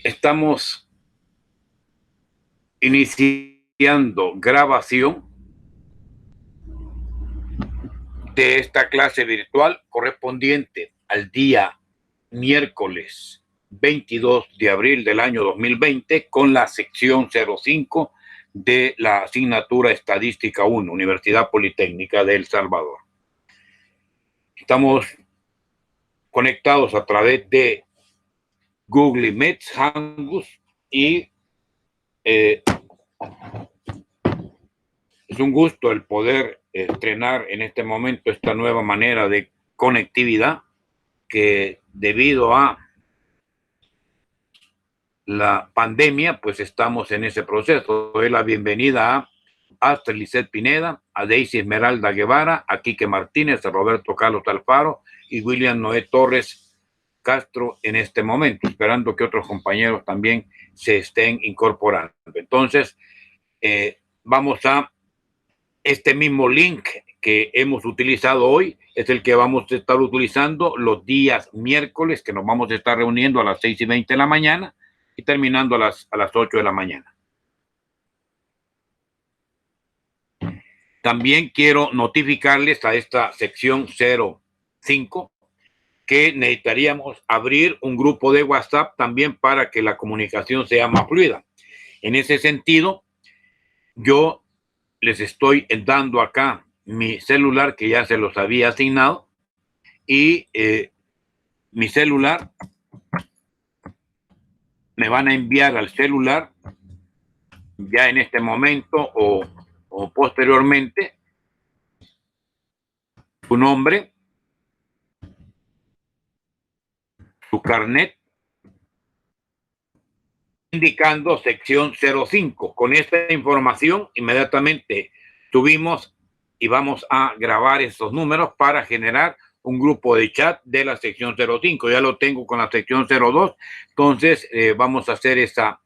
Estamos iniciando grabación de esta clase virtual correspondiente al día miércoles 22 de abril del año 2020 con la sección 05 de la asignatura Estadística 1, Universidad Politécnica de El Salvador. Estamos conectados a través de Google Meet, Hangouts y es un gusto el poder estrenar en este momento esta nueva manera de conectividad que debido a la pandemia, pues estamos en ese proceso. Doy la bienvenida a Astrid Lisset Pineda, a Daisy Esmeralda Guevara, a Quique Martínez, a Roberto Carlos Alfaro y William Noé Torres Castro en este momento, esperando que otros compañeros también se estén incorporando. Entonces, vamos a este mismo link que hemos utilizado hoy, es el que vamos a estar utilizando los días miércoles, que nos vamos a estar reuniendo a las 6:20 de la mañana y terminando a las 8 de la mañana. También quiero notificarles a esta sección 05 que necesitaríamos abrir un grupo de WhatsApp también para que la comunicación sea más fluida. En ese sentido, yo les estoy dando acá mi celular que ya se los había asignado y mi celular me van a enviar al celular ya en este momento o posteriormente su nombre, su carnet, indicando sección 05. Con esta información inmediatamente subimos y vamos a grabar esos números para generar un grupo de chat de la sección 05. Ya lo tengo con la sección 02, entonces vamos a hacer esa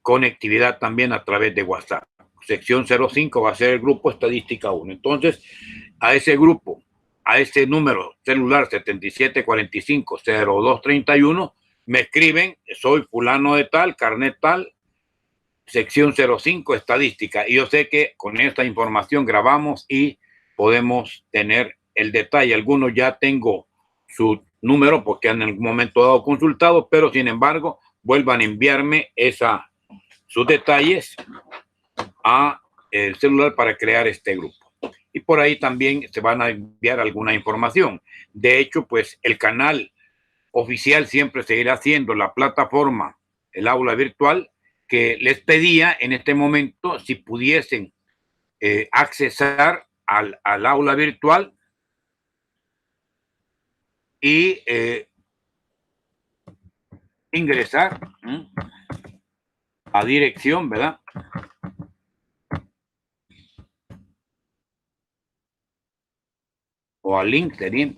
conectividad también a través de WhatsApp. Sección 05 va a ser el grupo Estadística 1. Entonces, a ese grupo, a ese número celular 7745-0231, me escriben, soy fulano de tal, carnet tal, sección 05, estadística. Y yo sé que con esta información grabamos y podemos tener el detalle. Algunos ya tengo su número porque en algún momento dado consultado, pero sin embargo, vuelvan a enviarme sus detalles a el celular para crear este grupo. Y por ahí también se van a enviar alguna información. De hecho, pues el canal oficial siempre seguirá siendo la plataforma, el aula virtual, que les pedía en este momento si pudiesen accesar al aula virtual y ingresar a dirección, ¿verdad? O al link sería.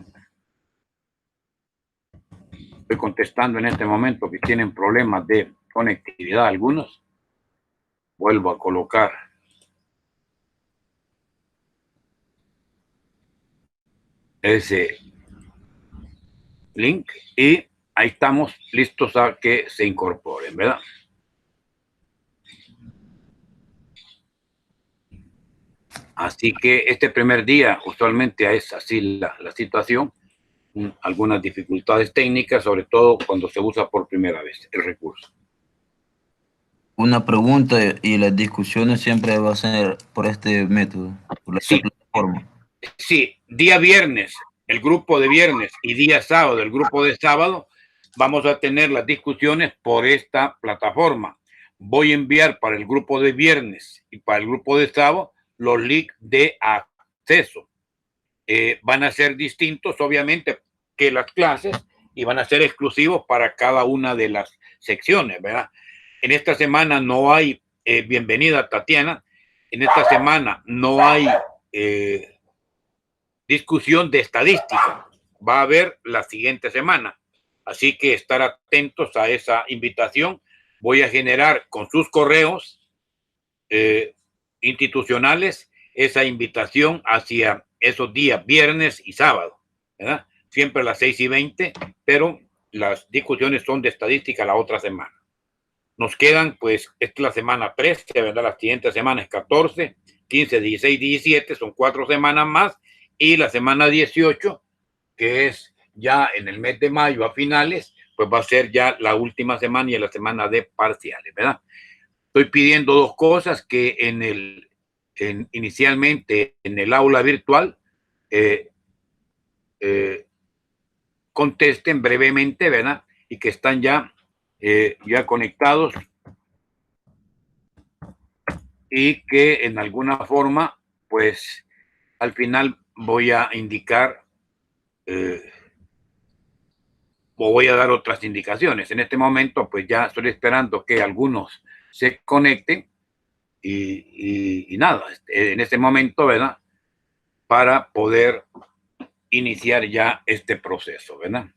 Estoy contestando en este momento que tienen problemas de conectividad algunos. Vuelvo a colocar ese link y ahí estamos listos a que se incorporen, ¿verdad? Así que este primer día usualmente es así la situación, algunas dificultades técnicas, sobre todo cuando se usa por primera vez el recurso. Una pregunta, y las discusiones siempre va a ser por este método, por esta plataforma. Sí, día viernes, el grupo de viernes, y día sábado, el grupo de sábado, vamos a tener las discusiones por esta plataforma. Voy a enviar para el grupo de viernes y para el grupo de sábado los links de acceso. Van a ser distintos, obviamente, que las clases y van a ser exclusivos para cada una de las secciones, ¿verdad? En esta semana no hay bienvenida, Tatiana. En esta semana no hay discusión de estadística. Va a haber la siguiente semana. Así que estar atentos a esa invitación. Voy a generar con sus correos institucionales esa invitación hacia esos días, viernes y sábado, ¿verdad? Siempre a las 6:20, pero las discusiones son de estadística la otra semana. Nos quedan, pues, esta es la semana 13, ¿verdad? La siguiente semana es 14, 15, 16, 17, son 4 semanas más, y la semana 18, que es ya en el mes de mayo a finales, pues va a ser ya la última semana y la semana de parciales, ¿verdad? Estoy pidiendo dos cosas, que inicialmente en el aula virtual eh, contesten brevemente, ¿verdad? Y que están ya conectados, y que en alguna forma, pues al final voy a indicar o voy a dar otras indicaciones. En este momento, pues ya estoy esperando que algunos se conecten y nada, en este momento, ¿verdad? Para poder iniciar ya este proceso, ¿verdad?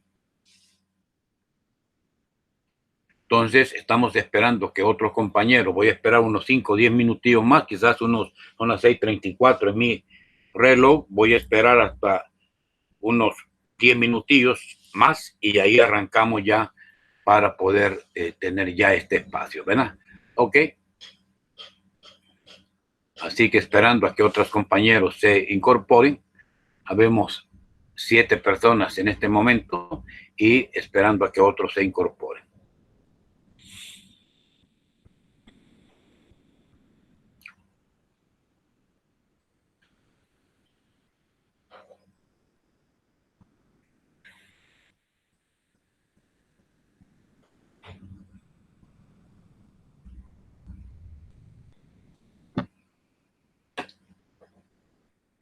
Entonces, estamos esperando que otros compañeros, voy a esperar unos 5 o 10 minutillos más, quizás son las 6:34 en mi reloj, voy a esperar hasta unos 10 minutillos más y ahí arrancamos ya para poder tener ya este espacio, ¿verdad? Ok. Así que esperando a que otros compañeros se incorporen, habemos 7 personas en este momento y esperando a que otros se incorporen.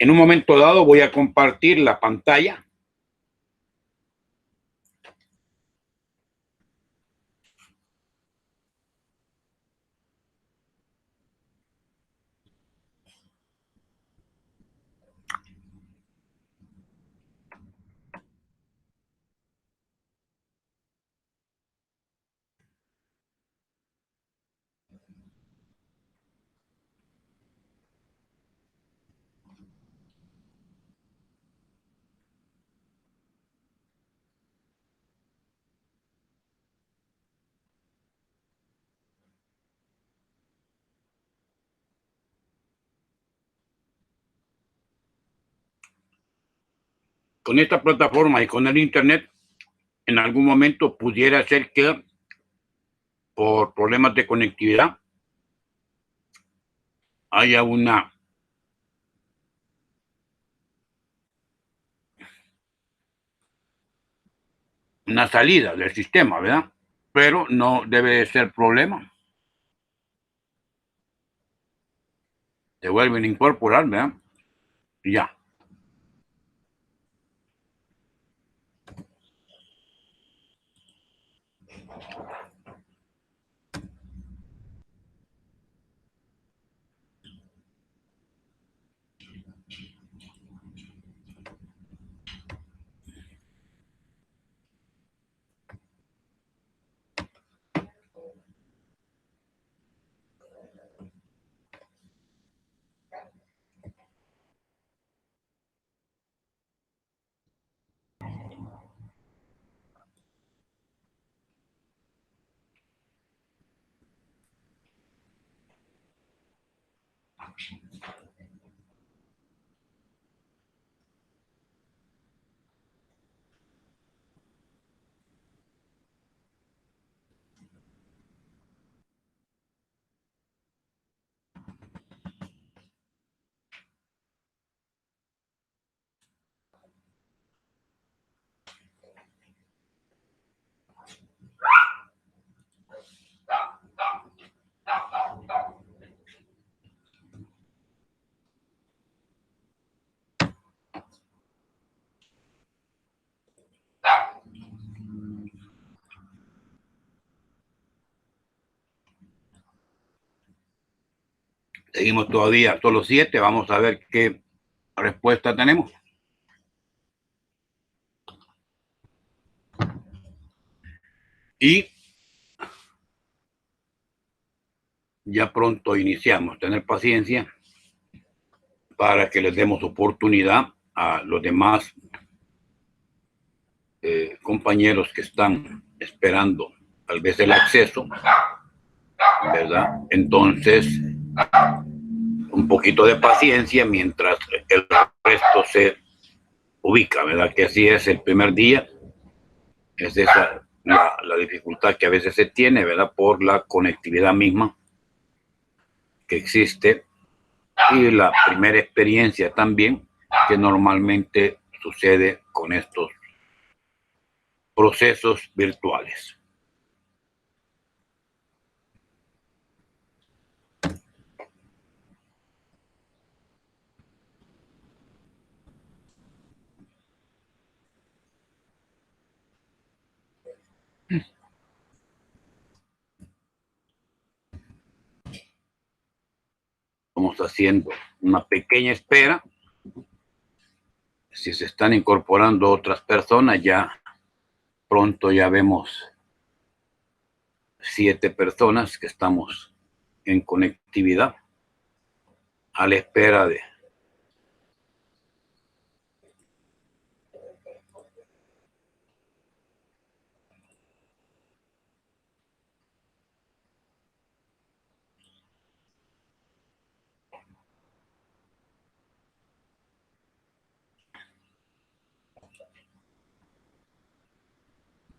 En un momento dado voy a compartir la pantalla. Con esta plataforma y con el internet, en algún momento pudiera ser que por problemas de conectividad haya una salida del sistema, ¿verdad? Pero no debe ser problema. Se vuelven a incorporar, ¿verdad? Y ya. Seguimos todavía solo 7. Vamos a ver qué respuesta tenemos. Y ya pronto iniciamos. Tener paciencia para que les demos oportunidad a los demás compañeros que están esperando tal vez el acceso, ¿verdad? Entonces, un poquito de paciencia mientras el resto se ubica, ¿verdad? Que así es el primer día. Es esa la dificultad que a veces se tiene, ¿verdad? Por la conectividad misma que existe y la primera experiencia también que normalmente sucede con estos procesos virtuales. Estamos haciendo una pequeña espera. Si se están incorporando otras personas, ya pronto ya vemos 7 personas que estamos en conectividad a la espera de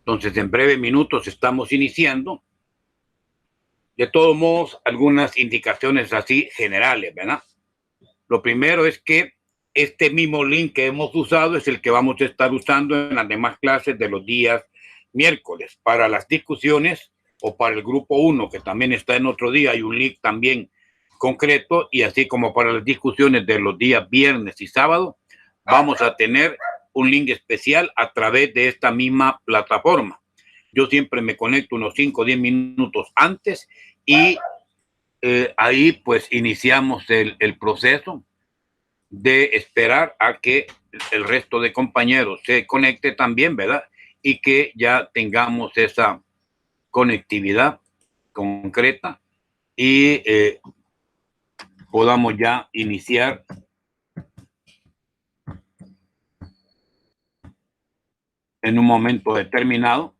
entonces en breves minutos estamos iniciando. De todos modos, algunas indicaciones así generales, ¿verdad? Lo primero es que este mismo link que hemos usado es el que vamos a estar usando en las demás clases de los días miércoles. Para las discusiones o para el grupo 1, que también está en otro día, hay un link también concreto, y así como para las discusiones de los días viernes y sábado, vamos a tener un link especial a través de esta misma plataforma. Yo siempre me conecto unos 5 o 10 minutos antes y ahí pues iniciamos el proceso de esperar a que el resto de compañeros se conecte también, ¿verdad? Y que ya tengamos esa conectividad concreta y podamos ya iniciar en un momento determinado,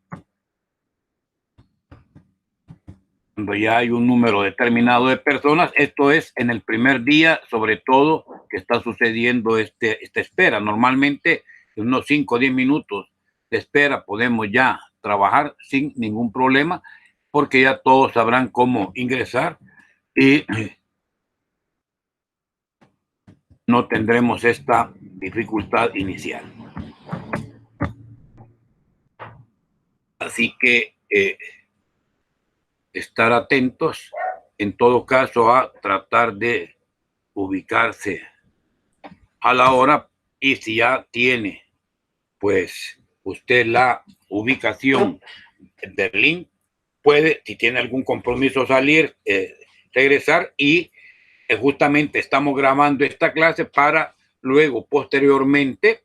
cuando ya hay un número determinado de personas. Esto es en el primer día, sobre todo, que está sucediendo esta espera. Normalmente, en unos 5 o 10 minutos de espera podemos ya trabajar sin ningún problema, porque ya todos sabrán cómo ingresar y no tendremos esta dificultad inicial. Así que estar atentos, en todo caso, a tratar de ubicarse a la hora, y si ya tiene pues usted la ubicación del link, puede, si tiene algún compromiso, salir, regresar, y justamente estamos grabando esta clase para luego posteriormente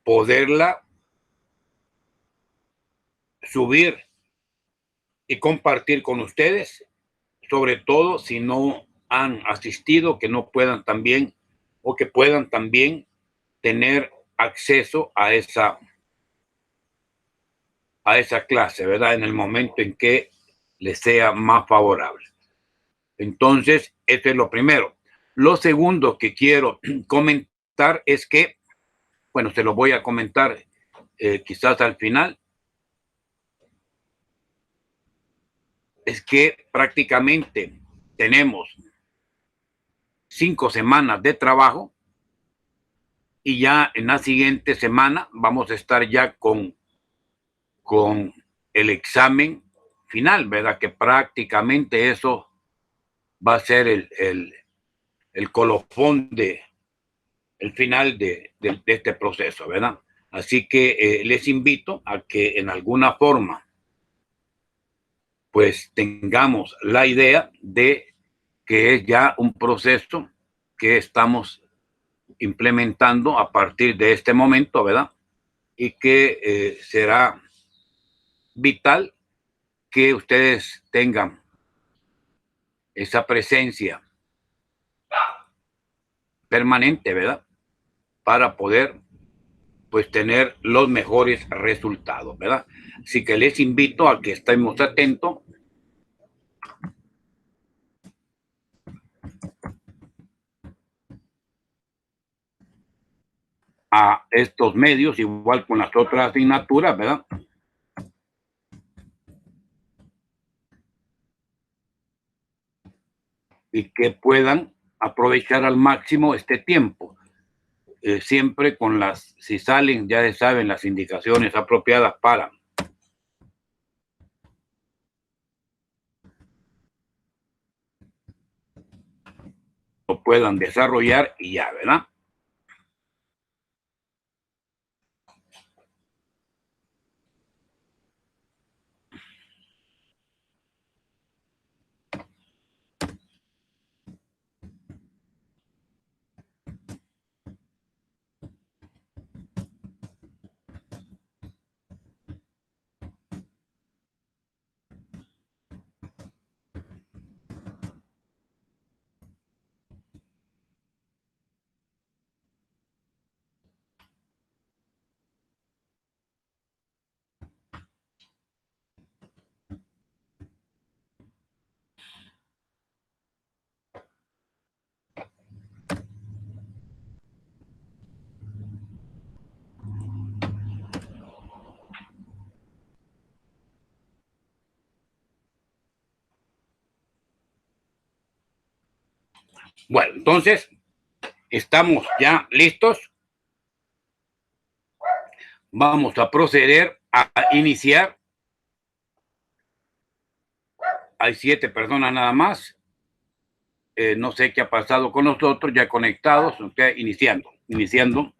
poderla subir y compartir con ustedes, sobre todo si no han asistido, que no puedan también, o que puedan también tener acceso a esa clase, ¿verdad? En el momento en que les sea más favorable. Entonces, eso es lo primero. Lo segundo que quiero comentar es que, bueno, se lo voy a comentar quizás al final, es que prácticamente tenemos 5 semanas de trabajo, y ya en la siguiente semana vamos a estar ya con el examen final, ¿verdad? Que prácticamente eso va a ser el colofón el final de este proceso, ¿verdad? Así que les invito a que en alguna forma pues tengamos la idea de que es ya un proceso que estamos implementando a partir de este momento, ¿verdad? Y que será vital que ustedes tengan esa presencia permanente, ¿verdad? Para poder pues tener los mejores resultados, ¿verdad? Así que les invito a que estemos atentos a estos medios, igual con las otras asignaturas, ¿verdad? Y que puedan aprovechar al máximo este tiempo. Siempre con las, si salen, ya se saben las indicaciones apropiadas para lo puedan desarrollar y ya, ¿verdad? Bueno, entonces, estamos ya listos. Vamos a proceder a iniciar. Hay 7 personas nada más. No sé qué ha pasado con nosotros, ya conectados, okay, iniciando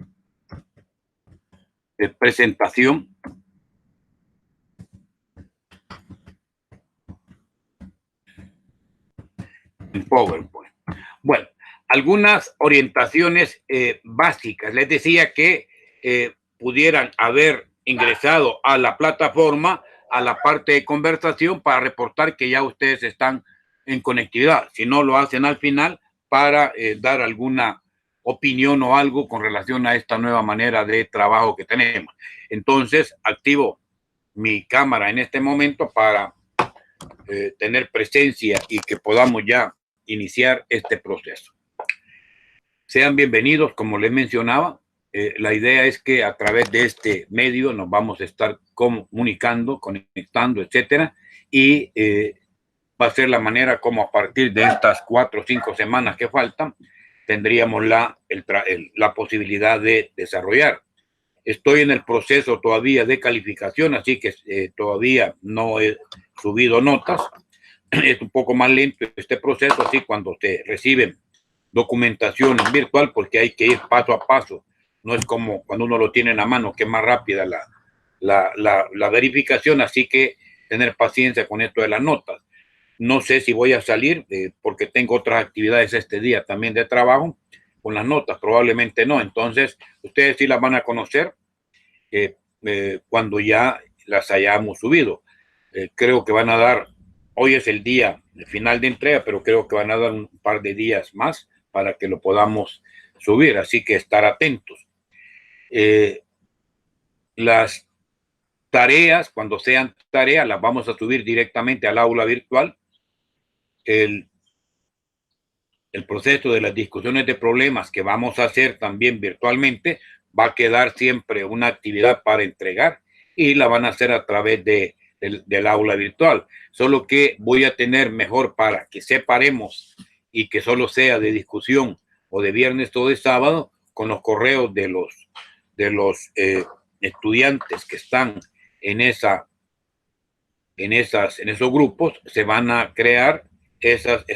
presentación. En PowerPoint. Bueno, algunas orientaciones básicas. Les decía que pudieran haber ingresado a la plataforma, a la parte de conversación, para reportar que ya ustedes están en conectividad. Si no, lo hacen al final para dar alguna opinión o algo con relación a esta nueva manera de trabajo que tenemos. Entonces, activo mi cámara en este momento para tener presencia y que podamos ya iniciar este proceso. Sean bienvenidos, como les mencionaba. La idea es que a través de este medio nos vamos a estar comunicando, conectando, etcétera, y va a ser la manera como a partir de estas 4 o 5 semanas que faltan tendríamos la posibilidad de desarrollar. Estoy en el proceso todavía de calificación, así que todavía no he subido notas. Es un poco más lento este proceso, así cuando se reciben documentación virtual, porque hay que ir paso a paso. No es como cuando uno lo tiene en la mano, que es más rápida la verificación, así que tener paciencia con esto de las notas. No sé si voy a salir, porque tengo otras actividades este día también de trabajo, con las notas, probablemente no. Entonces, ustedes sí las van a conocer cuando ya las hayamos subido. Creo que van a dar, hoy es el día final de entrega, pero creo que van a dar un par de días más para que lo podamos subir, así que estar atentos. Las tareas, cuando sean tareas, las vamos a subir directamente al aula virtual. El proceso de las discusiones de problemas que vamos a hacer también virtualmente va a quedar siempre una actividad para entregar y la van a hacer a través del aula virtual. Solo que voy a tener mejor para que separemos y que solo sea de discusión o de viernes o de sábado con los correos de los estudiantes que están en esos grupos. Se van a crear estos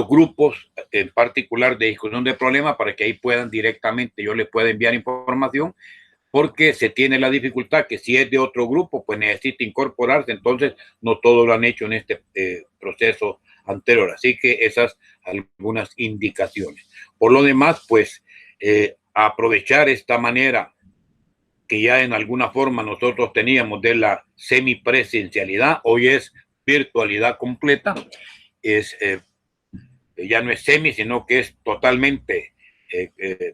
grupos en particular de discusión de problemas para que ahí puedan directamente, yo les pueda enviar información, porque se tiene la dificultad que si es de otro grupo, pues necesita incorporarse, entonces no todos lo han hecho en este proceso anterior. Así que esas algunas indicaciones. Por lo demás, pues aprovechar esta manera que ya en alguna forma nosotros teníamos de la semipresencialidad, hoy es virtualidad completa, ya no es semi, sino que es totalmente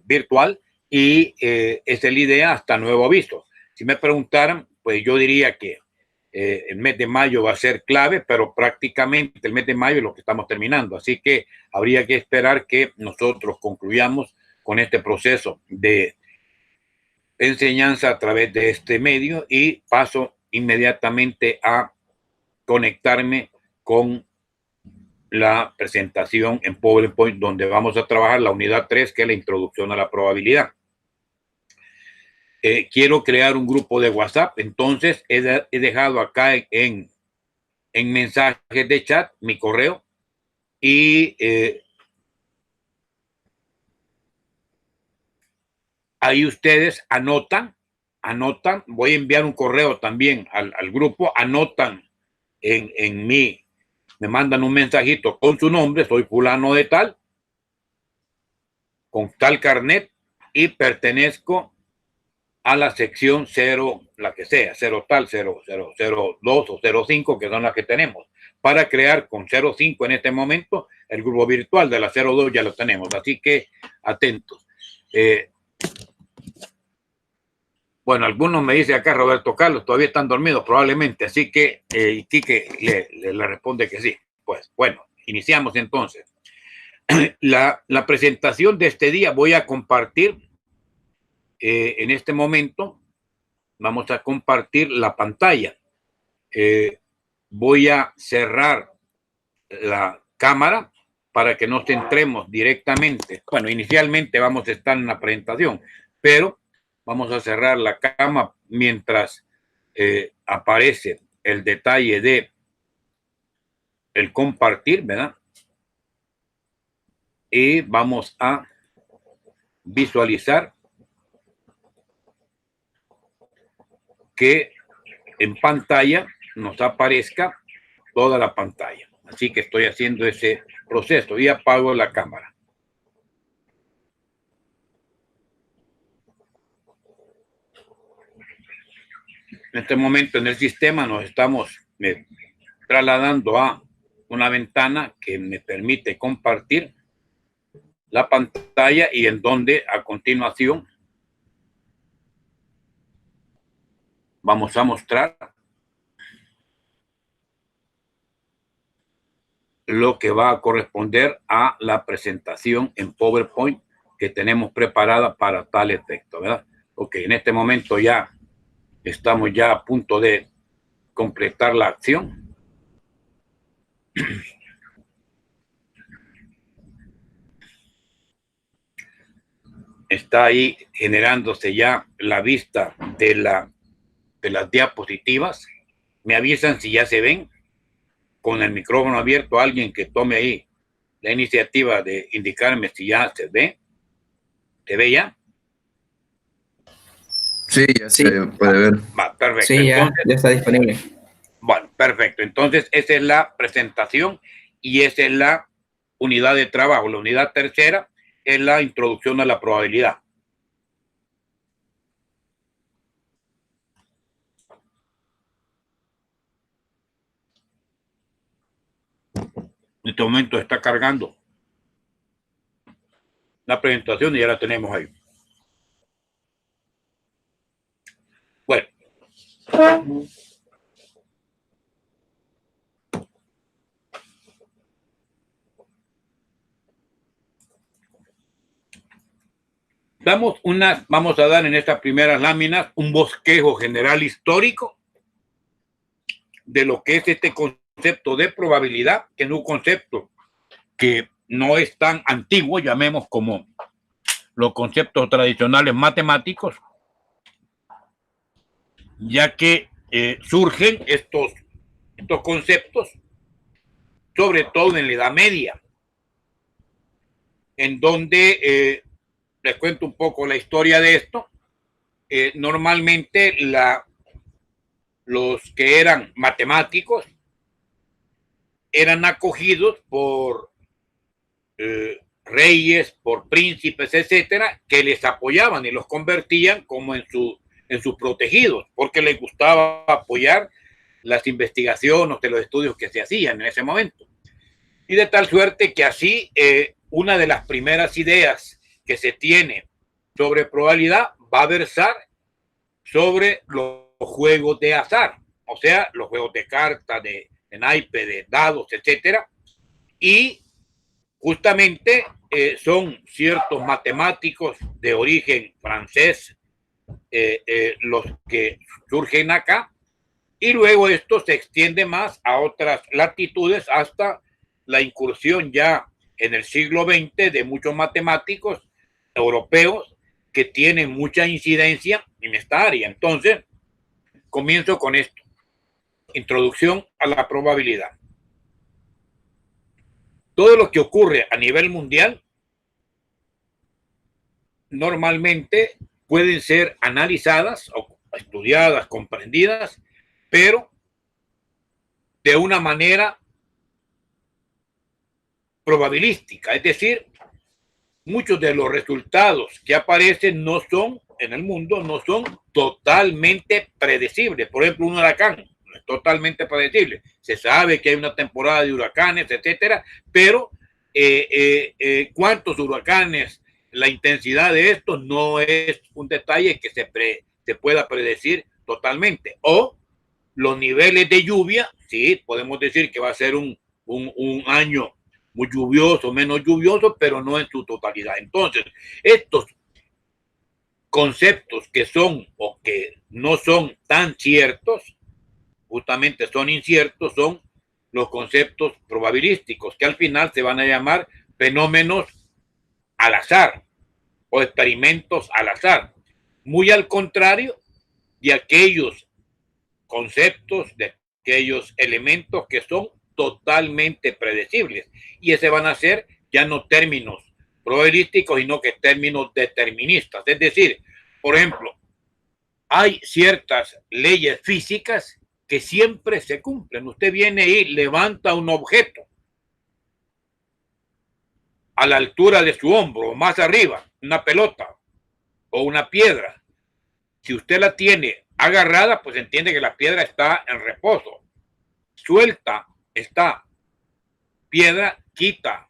virtual, y esa es la idea hasta nuevo aviso. Si me preguntaran, pues yo diría que el mes de mayo va a ser clave, pero prácticamente el mes de mayo es lo que estamos terminando. Así que habría que esperar que nosotros concluyamos con este proceso de enseñanza a través de este medio y paso inmediatamente a conectarme con la presentación en PowerPoint donde vamos a trabajar la unidad 3, que es la introducción a la probabilidad. Quiero crear un grupo de WhatsApp, entonces he dejado acá en mensajes de chat mi correo y ahí ustedes anotan, voy a enviar un correo también al grupo, anotan en mi, me mandan un mensajito con su nombre, soy fulano de tal, con tal carnet y pertenezco a la sección 0, la que sea, 0 tal, 0, 0, 0, 2 o 0, 5, que son las que tenemos, para crear con 0, 5 en este momento, el grupo virtual de la 0, 2 ya lo tenemos, así que atentos. Bueno, algunos me dicen acá, Roberto Carlos, todavía están dormidos probablemente, así que Quique le responde que sí. Pues bueno, iniciamos entonces. La presentación de este día voy a compartir en este momento, vamos a compartir la pantalla. Voy a cerrar la cámara para que nos centremos directamente. Bueno, inicialmente vamos a estar en la presentación, pero vamos a cerrar la cámara mientras aparece el detalle de el compartir, ¿verdad? Y vamos a visualizar que en pantalla nos aparezca toda la pantalla. Así que estoy haciendo ese proceso y apago la cámara. En este momento en el sistema nos estamos trasladando a una ventana que me permite compartir la pantalla y en donde a continuación vamos a mostrar lo que va a corresponder a la presentación en PowerPoint que tenemos preparada para tal efecto, ¿verdad? Ok, en este momento ya estamos ya a punto de completar la acción. Está ahí generándose ya la vista de las diapositivas. Me avisan si ya se ven. Con el micrófono abierto, alguien que tome ahí la iniciativa de indicarme si ya se ve. ¿Se ve ya? Sí, ya se puede ver. Va, perfecto. Sí, ya está disponible. Bueno, perfecto. Entonces, esa es la presentación y esa es la unidad de trabajo. La unidad tercera es la introducción a la probabilidad. En este momento está cargando la presentación y ya la tenemos ahí. Bueno. Vamos a dar en estas primeras láminas un bosquejo general histórico de lo que es este concepto de probabilidad, que es un concepto que no es tan antiguo, llamemos como los conceptos tradicionales matemáticos, ya que surgen estos conceptos, sobre todo en la Edad Media, en donde, les cuento un poco la historia de esto, normalmente los que eran matemáticos eran acogidos por reyes, por príncipes, etcétera, que les apoyaban y los convertían como en sus protegidos, porque les gustaba apoyar las investigaciones de los estudios que se hacían en ese momento. Y de tal suerte que así una de las primeras ideas que se tiene sobre probabilidad va a versar sobre los juegos de azar, o sea, los juegos de cartas, de naipe, de dados, etcétera, y justamente son ciertos matemáticos de origen francés los que surgen acá, y luego esto se extiende más a otras latitudes hasta la incursión ya en el siglo XX de muchos matemáticos europeos que tienen mucha incidencia en esta área. Entonces, comienzo con esto. Introducción a la probabilidad. Todo lo que ocurre a nivel mundial normalmente pueden ser analizadas o estudiadas, comprendidas, pero de una manera probabilística, es decir, muchos de los resultados que aparecen no son en el mundo, no son totalmente predecibles. Por ejemplo, un huracán no es totalmente predecible. Se sabe que hay una temporada de huracanes, etcétera, pero cuántos huracanes, la intensidad de estos no es un detalle que se pueda predecir totalmente. O los niveles de lluvia, sí, podemos decir que va a ser un año muy lluvioso, menos lluvioso, pero no en su totalidad. Entonces, estos conceptos que son o que no son tan ciertos, justamente son inciertos, son los conceptos probabilísticos, que al final se van a llamar fenómenos al azar o experimentos al azar. Muy al contrario de aquellos conceptos, de aquellos elementos que son totalmente predecibles. Y ese van a ser ya no términos probabilísticos, sino que términos deterministas. Es decir, por ejemplo, hay ciertas leyes físicas que siempre se cumplen. Usted viene y levanta un objeto a la altura de su hombro o más arriba, una pelota o una piedra. Si usted la tiene agarrada, pues entiende que la piedra está en reposo. Suelta esta piedra, quita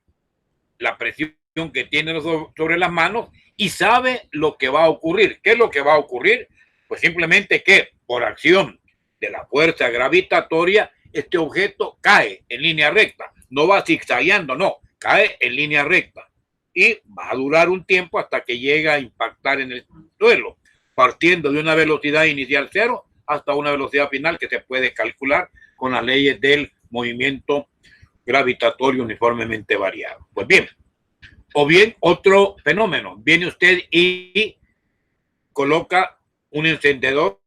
la presión que tiene sobre las manos y sabe lo que va a ocurrir. ¿Qué es lo que va a ocurrir? Pues simplemente que por acción de la fuerza gravitatoria, este objeto cae en línea recta. No va zigzagueando, no, cae en línea recta. Y va a durar un tiempo hasta que llega a impactar en el suelo, partiendo de una velocidad inicial cero hasta una velocidad final que se puede calcular con las leyes del movimiento gravitatorio uniformemente variado. Pues bien, o bien otro fenómeno, viene usted y coloca un encendedor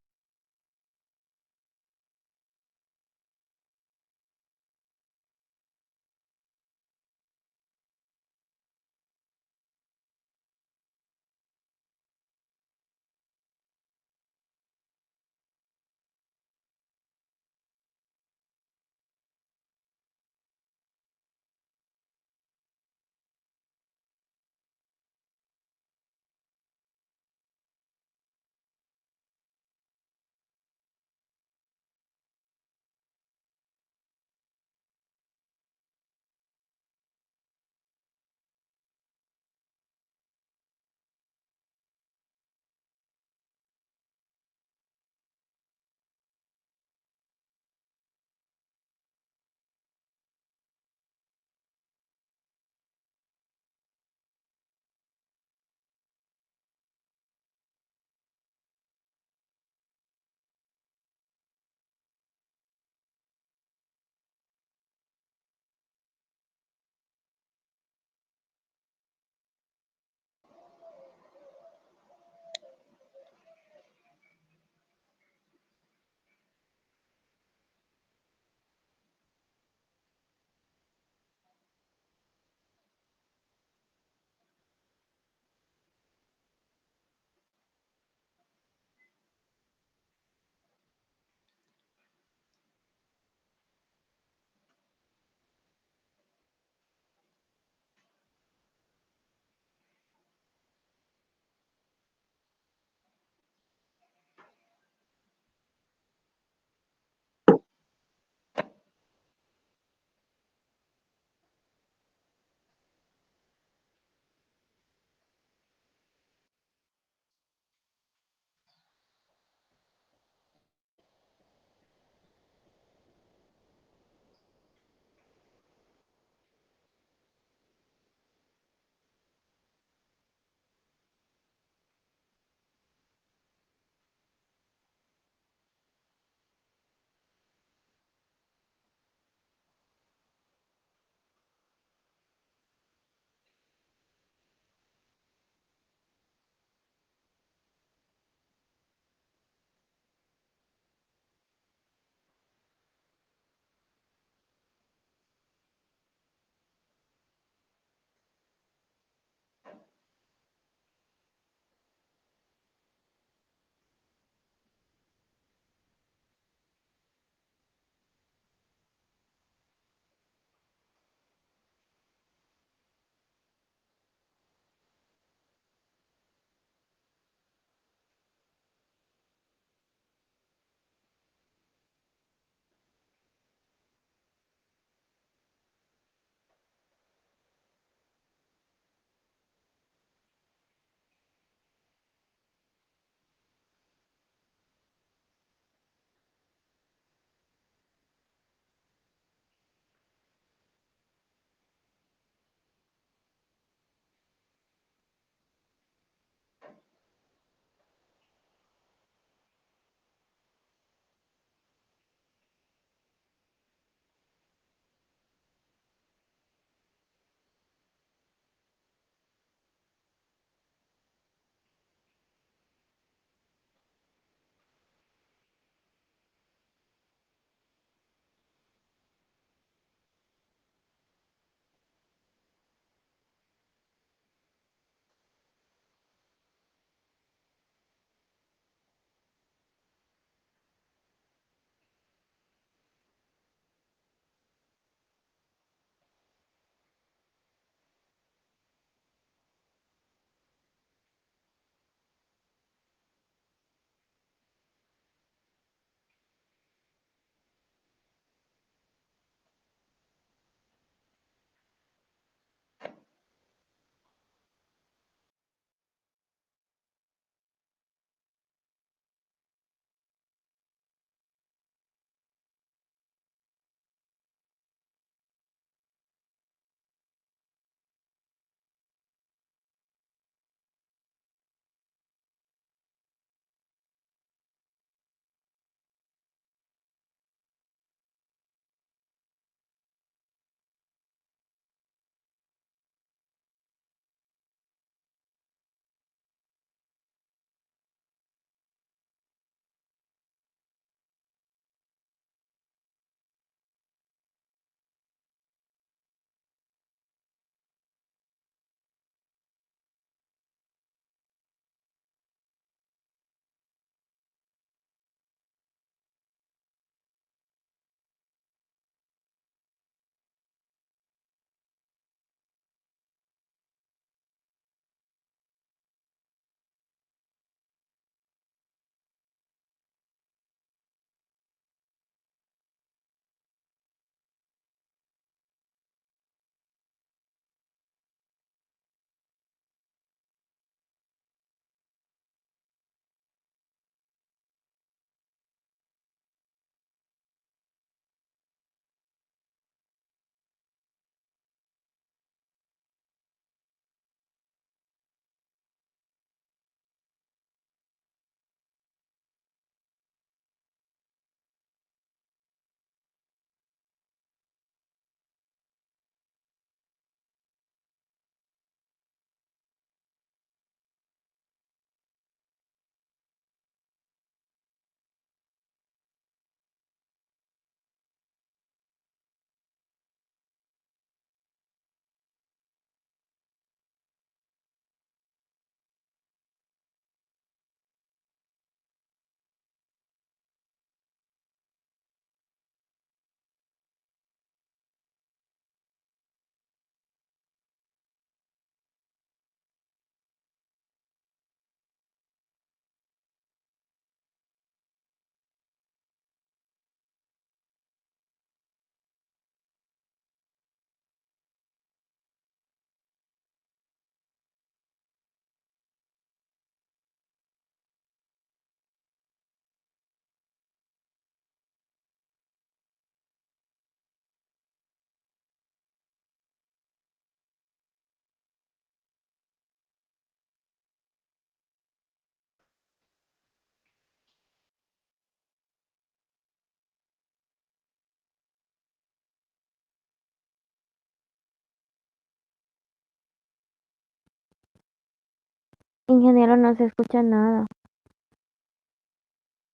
Ingeniero, no se escucha nada.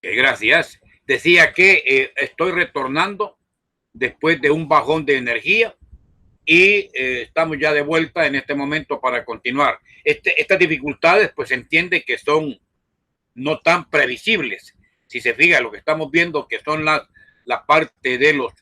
Gracias. Decía que estoy retornando después de un bajón de energía y estamos ya de vuelta en este momento para continuar. Estas dificultades, pues se entiende que son no tan previsibles. Si se fija, lo que estamos viendo que son la parte de los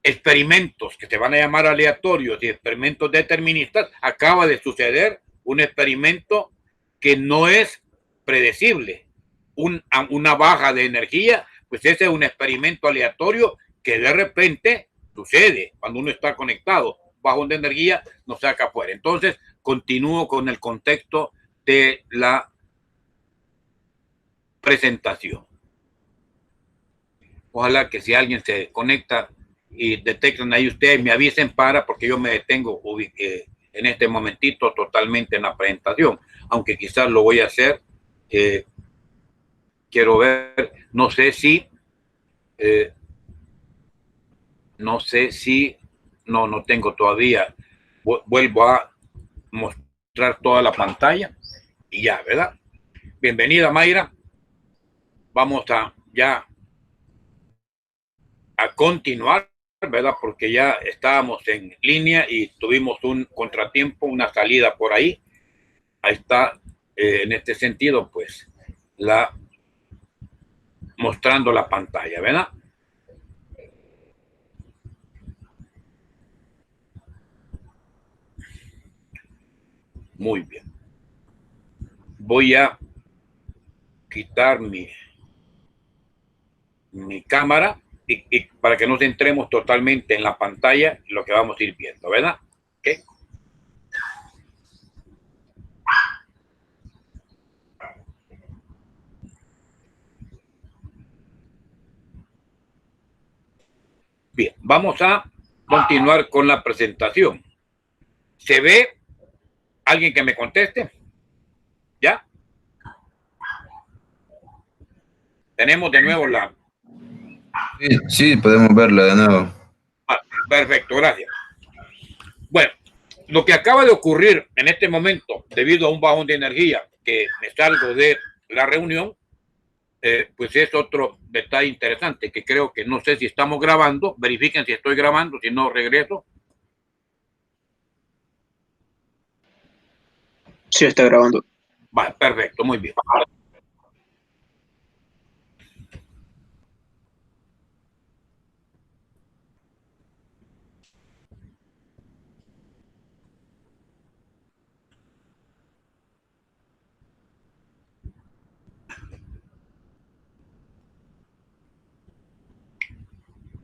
experimentos que se van a llamar aleatorios y experimentos deterministas, acaba de suceder un experimento que no es predecible. Una baja de energía, pues ese es un experimento aleatorio que de repente sucede cuando uno está conectado. Bajón de energía nos saca afuera. Entonces, continúo con el contexto de la presentación. Ojalá que si alguien se conecta y detectan ahí ustedes, me avisen porque yo me detengo en este momentito totalmente en la presentación, aunque quizás lo voy a hacer. Quiero ver, no sé si no tengo todavía. Vuelvo a mostrar toda la pantalla y ya, ¿verdad? Bienvenida, Mayra. Vamos a continuar, ¿verdad? Porque ya estábamos en línea y tuvimos un contratiempo, una salida por ahí. Ahí está, en este sentido, pues, mostrando la pantalla, ¿verdad? Muy bien. Voy a quitar mi cámara y para que nos centremos totalmente en la pantalla, lo que vamos a ir viendo, ¿verdad? ¿Okay? Bien, vamos a continuar con la presentación. ¿Se ve? ¿Alguien que me conteste? ¿Ya? Tenemos de nuevo la... Sí, podemos verla de nuevo. Perfecto, gracias. Bueno, lo que acaba de ocurrir en este momento, debido a un bajón de energía que me salgo de la reunión, pues es otro detalle interesante que creo que no sé si estamos grabando. Verifiquen si estoy grabando, si no regreso. Sí, está grabando. Vale, perfecto, muy bien.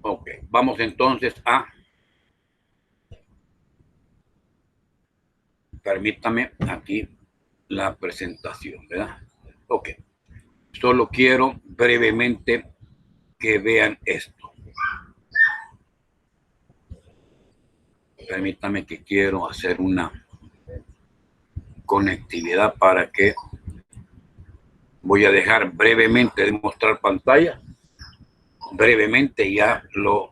Ok, vamos entonces a... Permítame aquí la presentación, ¿verdad? Ok, solo quiero brevemente que vean esto. Permítame que quiero hacer una conectividad para que voy a dejar brevemente de mostrar pantalla. Brevemente ya lo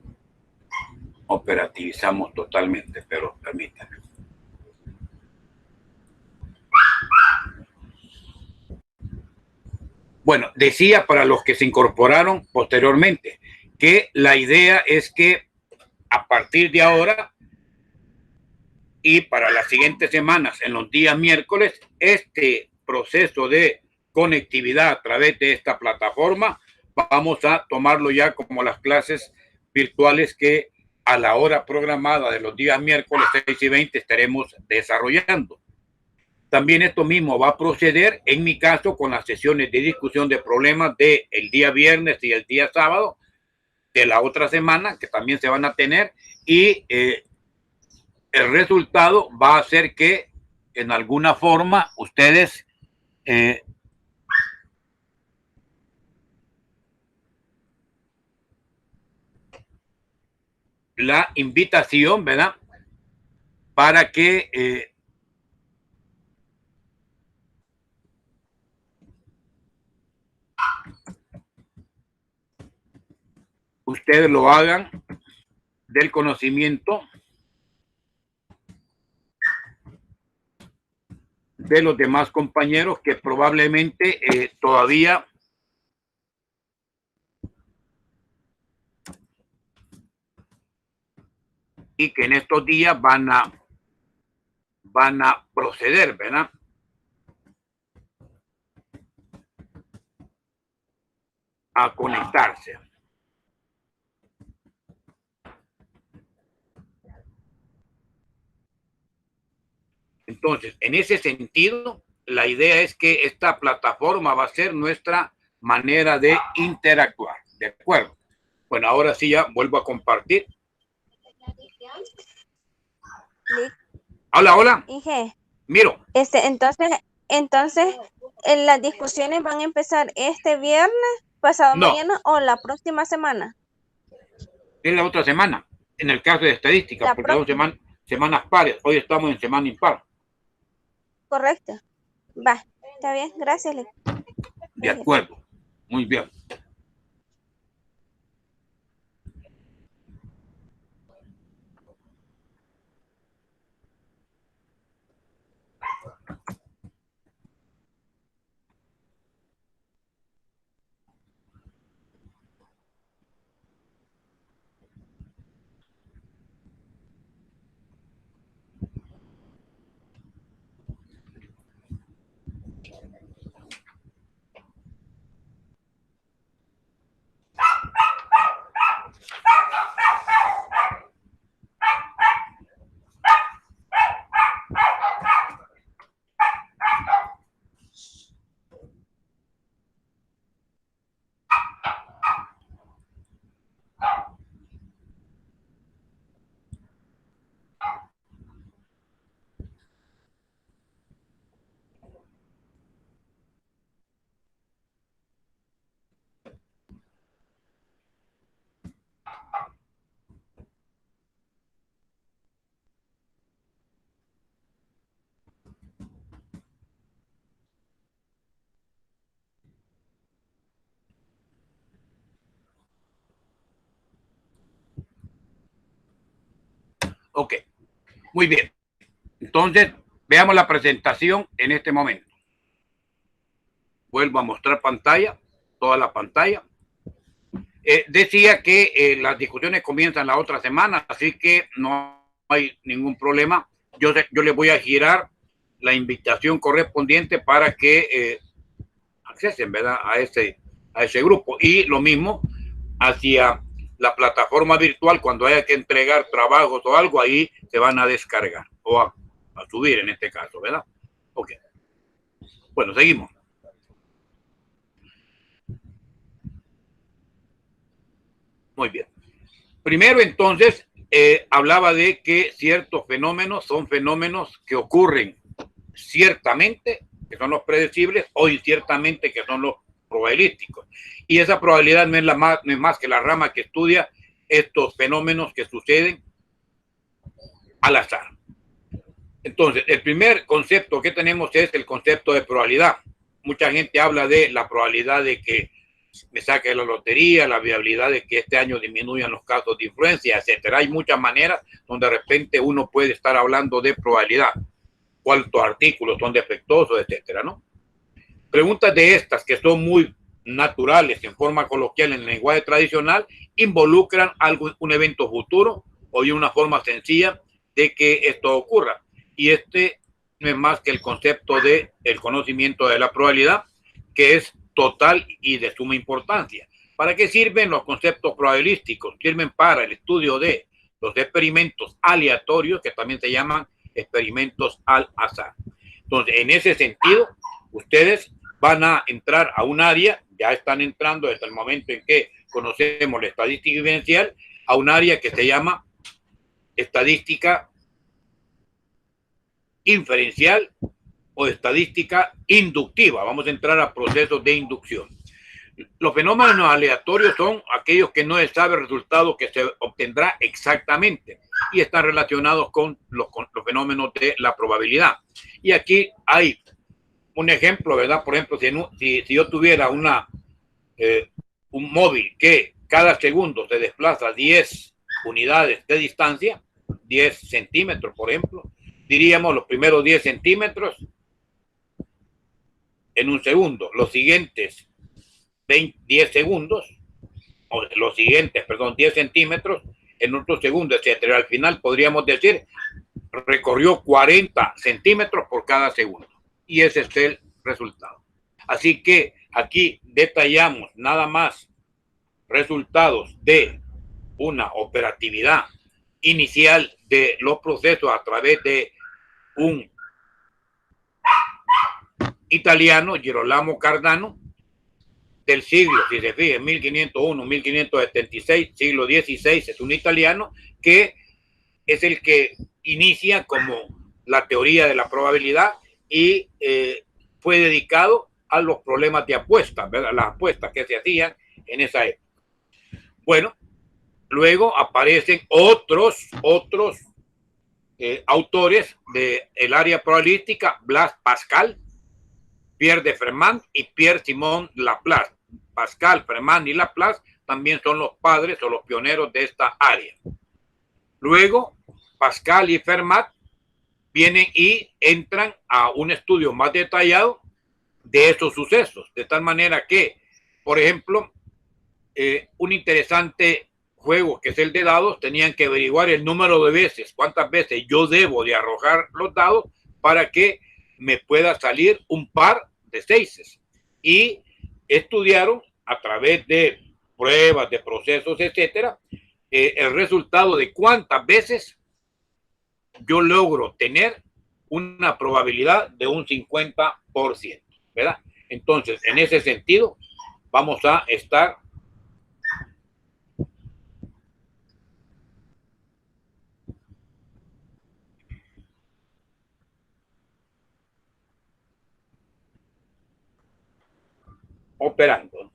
operativizamos totalmente, pero permítanme. Bueno, decía para los que se incorporaron posteriormente que la idea es que a partir de ahora y para las siguientes semanas, en los días miércoles, este proceso de conectividad a través de esta plataforma, vamos a tomarlo ya como las clases virtuales que a la hora programada de los días miércoles 6:20 estaremos desarrollando. También esto mismo va a proceder, en mi caso, con las sesiones de discusión de problemas del día viernes y el día sábado de la otra semana, que también se van a tener, y el resultado va a ser que en alguna forma ustedes la invitación, ¿verdad? Para que ustedes lo hagan del conocimiento de los demás compañeros que probablemente todavía y que en estos días van a proceder, ¿verdad? A conectarse. Entonces, en ese sentido, la idea es que esta plataforma va a ser nuestra manera de interactuar, ¿de acuerdo? Bueno, ahora sí ya vuelvo a compartir. Hola, hola. Inge, Miro. entonces, las discusiones van a empezar este viernes, pasado mañana o la próxima semana. Es la otra semana, en el caso de estadística, porque son semanas pares. Hoy estamos en semana impar. Correcto. Va, está bien, gracias. De acuerdo, muy bien. Ok, muy bien. Entonces, veamos la presentación en este momento. Vuelvo a mostrar pantalla, toda la pantalla. Decía que las discusiones comienzan la otra semana, así que no hay ningún problema. Yo les voy a girar la invitación correspondiente para que accesen, ¿verdad?, a ese grupo. Y lo mismo hacia la plataforma virtual, cuando haya que entregar trabajos o algo, ahí se van a descargar o a subir en este caso, ¿verdad? Ok. Bueno, seguimos. Muy bien. Primero, entonces, hablaba de que ciertos fenómenos son fenómenos que ocurren ciertamente, que son los predecibles, o inciertamente, que son los probabilísticos. Y esa probabilidad no es más que la rama que estudia estos fenómenos que suceden al azar. Entonces, el primer concepto que tenemos es el concepto de probabilidad. Mucha gente habla de la probabilidad de que me saque la lotería, la viabilidad de que este año disminuyan los casos de influencia, etcétera. Hay muchas maneras donde de repente uno puede estar hablando de probabilidad. ¿Cuántos artículos son defectuosos, etcétera, no? Preguntas de estas, que son muy naturales en forma coloquial en el lenguaje tradicional, involucran un evento futuro o una forma sencilla de que esto ocurra. Y este no es más que el concepto del conocimiento de la probabilidad, que es total y de suma importancia. ¿Para qué sirven los conceptos probabilísticos? Sirven para el estudio de los experimentos aleatorios, que también se llaman experimentos al azar. Entonces, en ese sentido, ustedes van a entrar a un área, ya están entrando desde el momento en que conocemos la estadística vivencial, a un área que se llama estadística inferencial o estadística inductiva. Vamos a entrar a procesos de inducción. Los fenómenos aleatorios son aquellos que no se sabe el resultado que se obtendrá exactamente y están relacionados con los fenómenos de la probabilidad. Y aquí hay un ejemplo, ¿verdad? Por ejemplo, si yo tuviera un móvil que cada segundo se desplaza 10 unidades de distancia, 10 centímetros, por ejemplo, diríamos los primeros 10 centímetros en un segundo, los siguientes 10 segundos, o los siguientes, perdón, 10 centímetros en otro segundo, etcétera. Al final podríamos decir, recorrió 40 centímetros por cada segundo. Y ese es el resultado. Así que aquí detallamos nada más resultados de una operatividad inicial de los procesos a través de un italiano, Girolamo Cardano, del siglo, si se fijan, 1501, 1576, siglo XVI, es un italiano que es el que inicia como la teoría de la probabilidad y fue dedicado a los problemas de apuestas, ¿verdad? Las apuestas que se hacían en esa época. Bueno, luego aparecen otros autores del área probabilística, Blaise Pascal, Pierre de Fermat y Pierre-Simon Laplace. Pascal, Fermat y Laplace también son los padres o los pioneros de esta área. Luego, Pascal y Fermat vienen y entran a un estudio más detallado de esos sucesos, de tal manera que, por ejemplo, un interesante juego que es el de dados, tenían que averiguar el número de veces, cuántas veces yo debo de arrojar los dados para que me pueda salir un par de seises. Y estudiaron a través de pruebas, de procesos, etcétera, el resultado de cuántas veces yo logro tener una probabilidad de un 50%, ¿verdad? Entonces, en ese sentido, vamos a estar operando.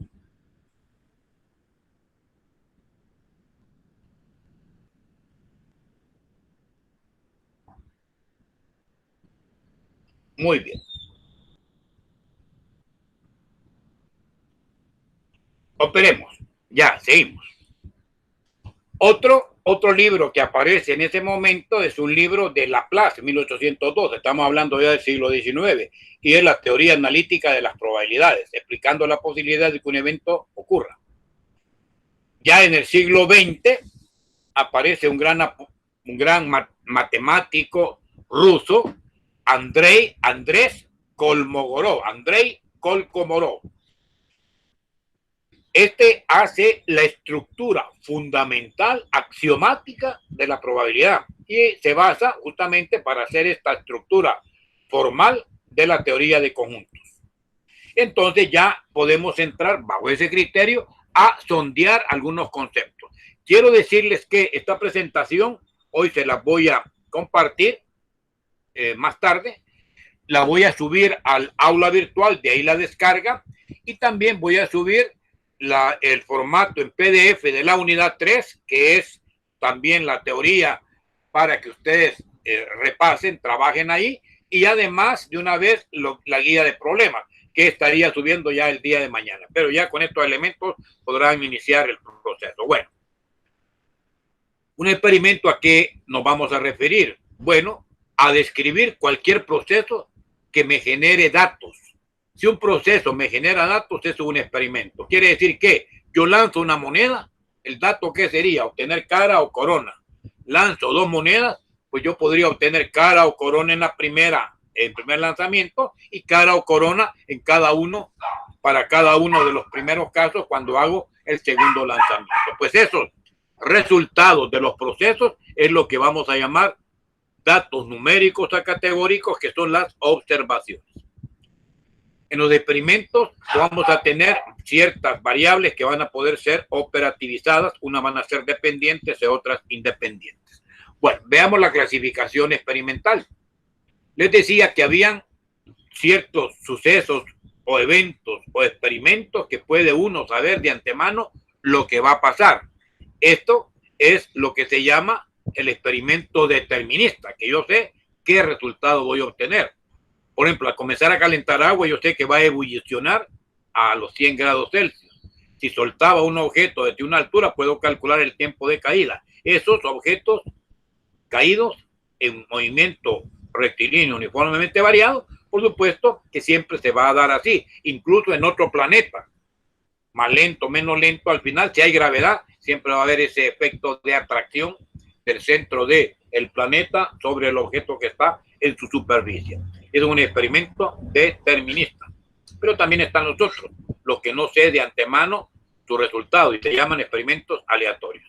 Muy bien. Operemos. Ya, seguimos. Otro libro que aparece en ese momento es un libro de Laplace, 1802. Estamos hablando ya del siglo XIX. Y es la teoría analítica de las probabilidades, explicando la posibilidad de que un evento ocurra. Ya en el siglo XX aparece un gran matemático ruso, Andrés Kolmogorov. Andrei Kolmogorov. Este hace la estructura fundamental axiomática de la probabilidad y se basa justamente para hacer esta estructura formal de la teoría de conjuntos. Entonces ya podemos entrar bajo ese criterio a sondear algunos conceptos. Quiero decirles que esta presentación hoy se las voy a compartir más tarde. La voy a subir al aula virtual, de ahí la descarga, y también voy a subir el formato en PDF de la unidad 3, que es también la teoría para que ustedes repasen, trabajen ahí, y además de una vez la guía de problemas, que estaría subiendo ya el día de mañana. Pero ya con estos elementos podrán iniciar el proceso. Bueno, un experimento a qué nos vamos a referir. Bueno, a describir cualquier proceso que me genere datos. Si un proceso me genera datos, eso es un experimento. Quiere decir que yo lanzo una moneda, el dato ¿qué sería? Obtener cara o corona. Lanzo dos monedas, pues yo podría obtener cara o corona en el primer lanzamiento y cara o corona en para cada uno de los primeros casos cuando hago el segundo lanzamiento. Pues esos resultados de los procesos es lo que vamos a llamar datos numéricos a categóricos, que son las observaciones. En los experimentos vamos a tener ciertas variables que van a poder ser operativizadas, unas van a ser dependientes y otras independientes. Bueno, veamos la clasificación experimental. Les decía que habían ciertos sucesos o eventos o experimentos que puede uno saber de antemano lo que va a pasar. Esto es lo que se llama el experimento determinista, que yo sé qué resultado voy a obtener. Por ejemplo, al comenzar a calentar agua, yo sé que va a ebullicionar a los 100 grados Celsius. Si soltaba un objeto desde una altura, puedo calcular el tiempo de caída. Esos objetos caídos en movimiento rectilíneo uniformemente variado Por supuesto que siempre se va a dar así, incluso en otro planeta, más lento, menos lento, al final, si hay gravedad, siempre va a haber ese efecto de atracción del centro del planeta sobre el objeto que está en su superficie. Es un experimento determinista. Pero también están los otros, los que no sé de antemano su resultado, y se llaman experimentos aleatorios.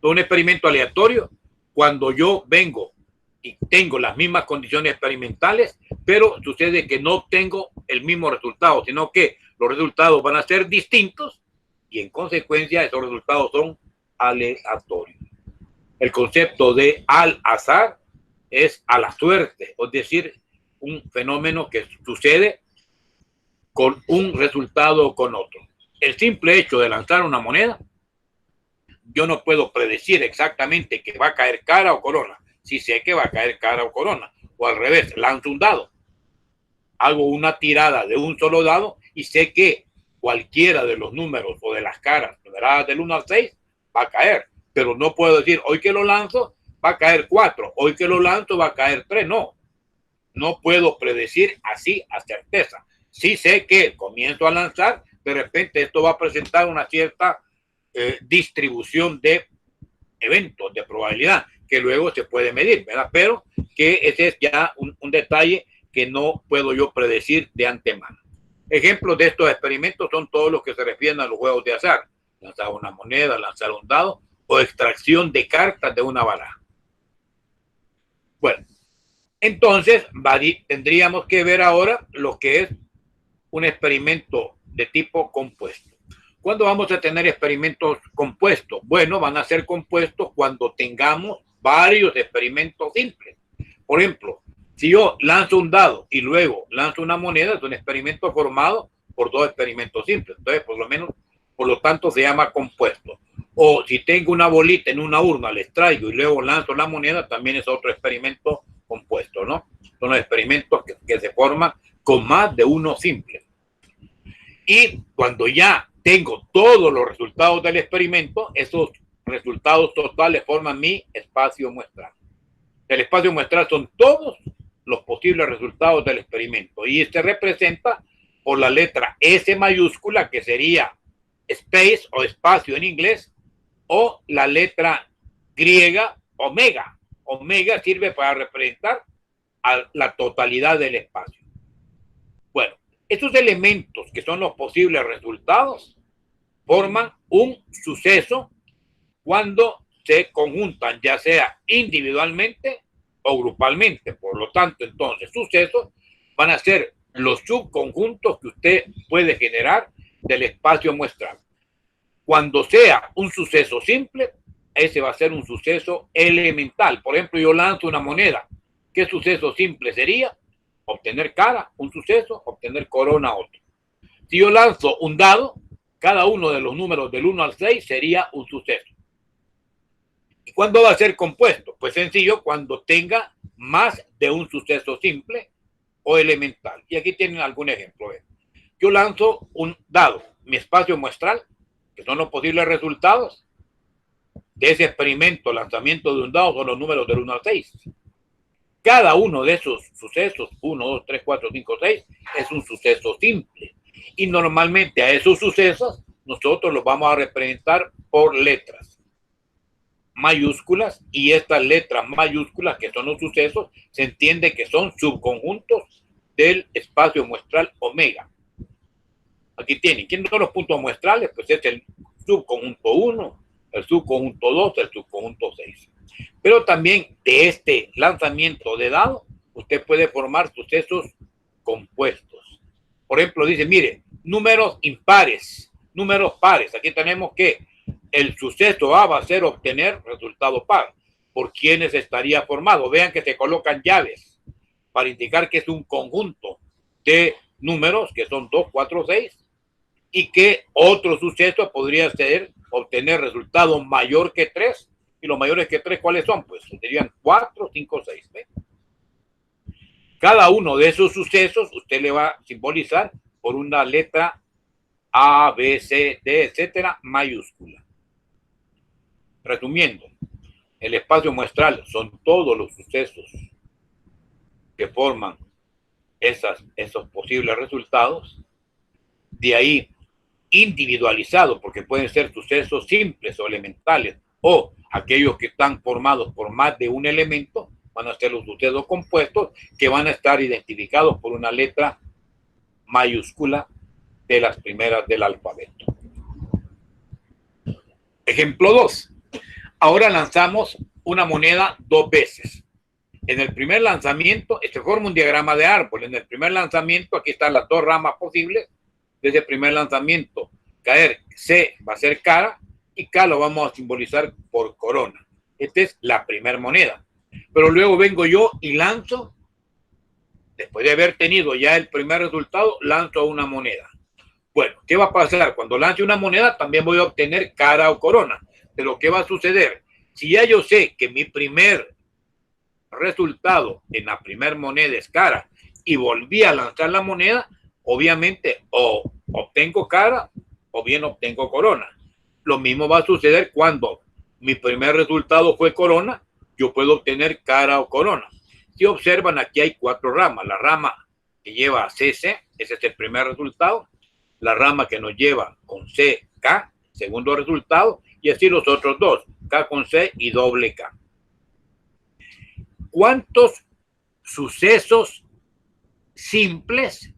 Un experimento aleatorio, cuando yo vengo y tengo las mismas condiciones experimentales, pero sucede que no obtengo el mismo resultado, sino que los resultados van a ser distintos y en consecuencia esos resultados son aleatorios. El concepto de al azar es a la suerte, es decir, un fenómeno que sucede con un resultado o con otro. El simple hecho de lanzar una moneda, yo no puedo predecir exactamente que va a caer cara o corona. Si sé que va a caer cara o corona, o al revés, lanzo un dado, hago una tirada de un solo dado y sé que cualquiera de los números o de las caras numeradas del 1 al 6 va a caer, pero no puedo decir hoy que lo lanzo va a caer 4, hoy que lo lanzo va a caer 3, no puedo predecir así a certeza. Sí sé que comienzo a lanzar, de repente esto va a presentar una cierta distribución de eventos, de probabilidad, que luego se puede medir, ¿verdad? Pero que ese es ya un detalle que no puedo yo predecir de antemano. Ejemplos de estos experimentos son todos los que se refieren a los juegos de azar, lanzar una moneda, lanzar un dado o extracción de cartas de una baraja. Bueno, entonces tendríamos que ver ahora lo que es un experimento de tipo compuesto. ¿Cuándo vamos a tener experimentos compuestos? Bueno, van a ser compuestos cuando tengamos varios experimentos simples. Por ejemplo, si yo lanzo un dado y luego lanzo una moneda, es un experimento formado por dos experimentos simples. Entonces, por lo tanto, se llama compuesto. O si tengo una bolita en una urna, la extraigo y luego lanzo la moneda, también es otro experimento compuesto, ¿no? Son los experimentos que se forman con más de uno simple. Y cuando ya tengo todos los resultados del experimento, esos resultados totales forman mi espacio muestral. El espacio muestral son todos los posibles resultados del experimento y este representa por la letra S mayúscula, que sería space o espacio en inglés, o la letra griega omega. Omega sirve para representar a la totalidad del espacio. Bueno, estos elementos que son los posibles resultados forman un suceso cuando se conjuntan, ya sea individualmente o grupalmente. Por lo tanto, entonces, sucesos van a ser los subconjuntos que usted puede generar del espacio muestral. Cuando sea un suceso simple, ese va a ser un suceso elemental. Por ejemplo, yo lanzo una moneda. ¿Qué suceso simple sería? Obtener cara, un suceso, obtener corona, otro. Si yo lanzo un dado, cada uno de los números del 1 al 6 sería un suceso. ¿Y cuándo va a ser compuesto? Pues sencillo, cuando tenga más de un suceso simple o elemental. Y aquí tienen algún ejemplo. Yo lanzo un dado, mi espacio muestral, que son los posibles resultados de ese experimento, lanzamiento de un dado, son los números del 1 al 6. Cada uno de esos sucesos, 1, 2, 3, 4, 5, 6, es un suceso simple. Y normalmente a esos sucesos nosotros los vamos a representar por letras mayúsculas, y estas letras mayúsculas, que son los sucesos, se entiende que son subconjuntos del espacio muestral omega. Aquí tienen, ¿quiénes son los puntos muestrales? Pues es el subconjunto 1, el subconjunto 2, el subconjunto 6. Pero también de este lanzamiento de dado, usted puede formar sucesos compuestos. Por ejemplo, dice, mire, números impares, números pares. Aquí tenemos que el suceso A va a ser obtener resultado par. ¿Por quiénes estaría formado? Vean que se colocan llaves para indicar que es un conjunto de números que son 2, 4, 6 y que otro suceso podría ser obtener resultado mayor que 3. Y los mayores que 3, ¿cuáles son? Pues serían 4, 5, 6. ¿Ve? Cada uno de esos sucesos usted le va a simbolizar por una letra A, B, C, D, etcétera, mayúscula. Resumiendo, el espacio muestral son todos los sucesos que forman esos posibles resultados, de ahí individualizados, porque pueden ser sucesos simples o elementales, o aquellos que están formados por más de un elemento, van a ser los sucesos compuestos, que van a estar identificados por una letra mayúscula de las primeras del alfabeto. Ejemplo 2. Ahora lanzamos una moneda 2 veces. En el primer lanzamiento, se forma un diagrama de árbol. En el primer lanzamiento, aquí están las 2 ramas posibles. Desde el primer lanzamiento, caer C va a ser cara y K lo vamos a simbolizar por corona. Esta es la primera moneda. Pero luego vengo yo y lanzo, después de haber tenido ya el primer resultado, lanzo una moneda. Bueno, ¿qué va a pasar? Cuando lance una moneda, también voy a obtener cara o corona. Pero ¿qué va a suceder? Si ya yo sé que mi primer resultado en la primera moneda es cara y volví a lanzar la moneda, obviamente o obtengo cara o bien obtengo corona. Lo mismo va a suceder cuando mi primer resultado fue corona, yo puedo obtener cara o corona. Si observan, aquí hay 4 ramas. La rama que lleva a CC, ese es el primer resultado. La rama que nos lleva con CK, segundo resultado, y así los otros 2, K con C y doble K. ¿Cuántos sucesos simples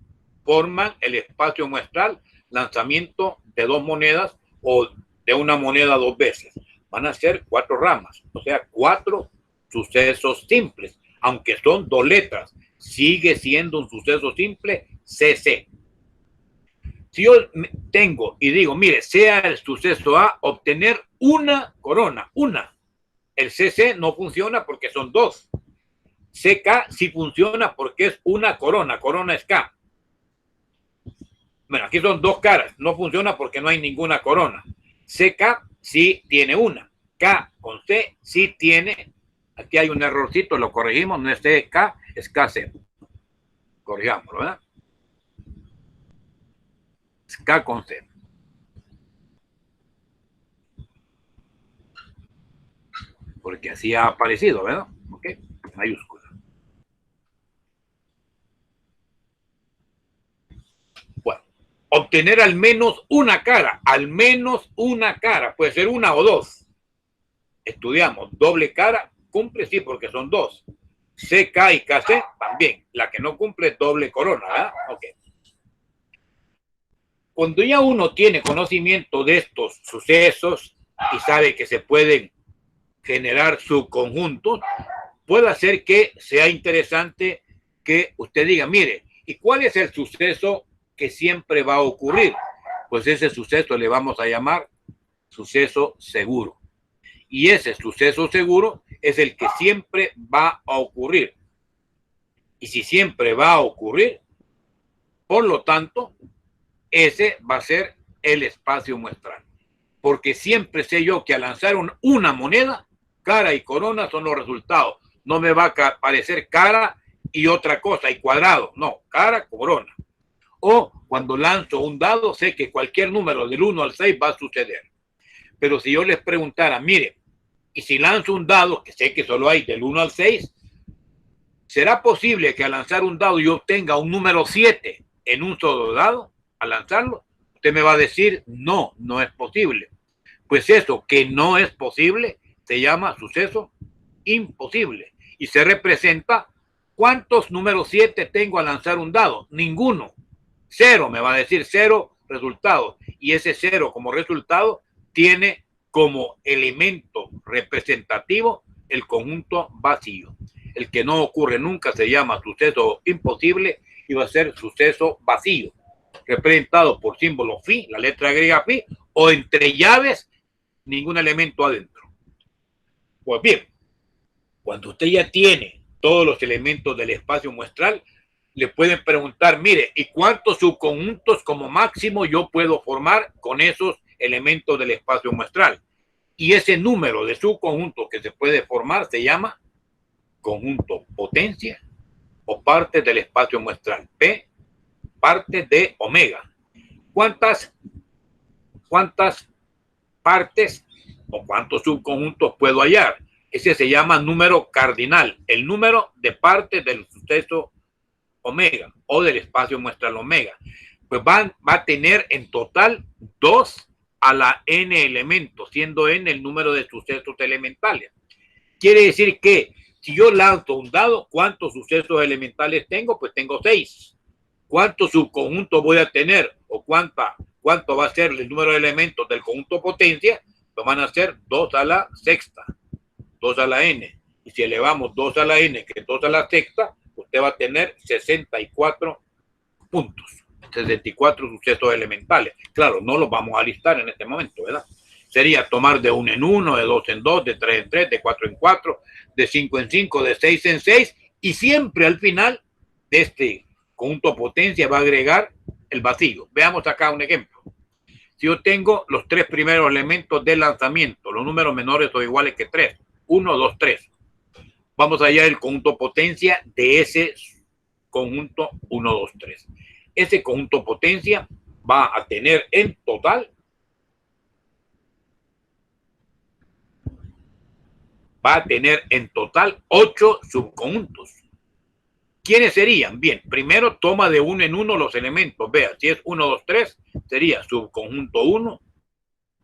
forman el espacio muestral lanzamiento de 2 monedas o de una moneda 2 veces? Van a ser 4 ramas, o sea, 4 sucesos simples, aunque son 2 letras, sigue siendo un suceso simple CC. Si yo tengo y digo, mire, sea el suceso A, obtener una corona, una. El CC no funciona porque son 2. CK sí funciona porque es una corona, corona es K. Bueno, aquí son 2 caras, no funciona porque no hay ninguna corona. CK sí tiene una, K con C sí tiene, aquí hay un errorcito, lo corregimos, no es CK, es KC. Corrigámoslo, ¿verdad? Es K con C. Porque así ha aparecido, ¿verdad? Ok, mayúscula. Bueno, obtener al menos una cara, puede ser una o 2. Estudiamos, doble cara, cumple sí porque son 2. CK y KC también, la que no cumple es doble corona, ¿verdad? Ok. Cuando ya uno tiene conocimiento de estos sucesos y sabe que se pueden generar subconjuntos, puede hacer que sea interesante que usted diga, mire, ¿y cuál es el suceso que siempre va a ocurrir? Pues ese suceso le vamos a llamar suceso seguro. Y ese suceso seguro es el que siempre va a ocurrir. Y si siempre va a ocurrir, por lo tanto, ese va a ser el espacio muestral. Porque siempre sé yo que al lanzar una moneda, cara y corona son los resultados. No me va a aparecer cara y otra cosa, y cuadrado. No, cara, corona. O cuando lanzo un dado, sé que cualquier número del 1 al 6 va a suceder. Pero si yo les preguntara, mire, y si lanzo un dado, que sé que solo hay del 1 al 6, ¿será posible que al lanzar un dado yo obtenga un número 7 en un solo dado? Al lanzarlo, usted me va a decir, no, no es posible. Pues eso que no es posible se llama suceso imposible y se representa ¿cuántos números 7 tengo al lanzar un dado? Ninguno. 0, me va a decir 0 resultados. Y ese 0 como resultado tiene como elemento representativo el conjunto vacío. El que no ocurre nunca se llama suceso imposible y va a ser suceso vacío, representado por símbolo phi, la letra griega phi, o entre llaves, ningún elemento adentro. Pues bien, cuando usted ya tiene todos los elementos del espacio muestral, le pueden preguntar, mire, ¿y cuántos subconjuntos como máximo yo puedo formar con esos elementos del espacio muestral? Y ese número de subconjuntos que se puede formar se llama conjunto potencia o parte del espacio muestral. P, parte de omega. ¿Cuántas partes o cuántos subconjuntos puedo hallar? Ese se llama número cardinal, el número de partes del suceso omega o del espacio muestral omega. Pues va a tener en total 2 a la n elementos, siendo n el número de sucesos elementales. Quiere decir que si yo lanzo un dado, ¿cuántos sucesos elementales tengo? Pues tengo 6. ¿Cuántos subconjuntos voy a tener? ¿O cuánto va a ser el número de elementos del conjunto potencia? Pues van a ser 2 a la sexta, 2 a la n. Y si elevamos 2 a la n, que es 2 a la sexta, usted va a tener 64 puntos, 64 sucesos elementales. Claro, no los vamos a listar en este momento, ¿verdad? Sería tomar de 1 en 1, de 2 en 2, de 3 en 3, de 4 en 4, de 5 en 5, de 6 en 6, y siempre al final de este conjunto potencia va a agregar el vacío. Veamos acá un ejemplo. Si yo tengo los 3 primeros elementos del lanzamiento, los números menores o iguales que 3, 1, 2, 3. Vamos a hallar el conjunto potencia de ese conjunto 1, 2, 3. Ese conjunto potencia va a tener en total 8 subconjuntos. ¿Quiénes serían? Bien, primero toma de 1 en 1 los elementos. Vea, si es 1, 2, 3, sería subconjunto 1,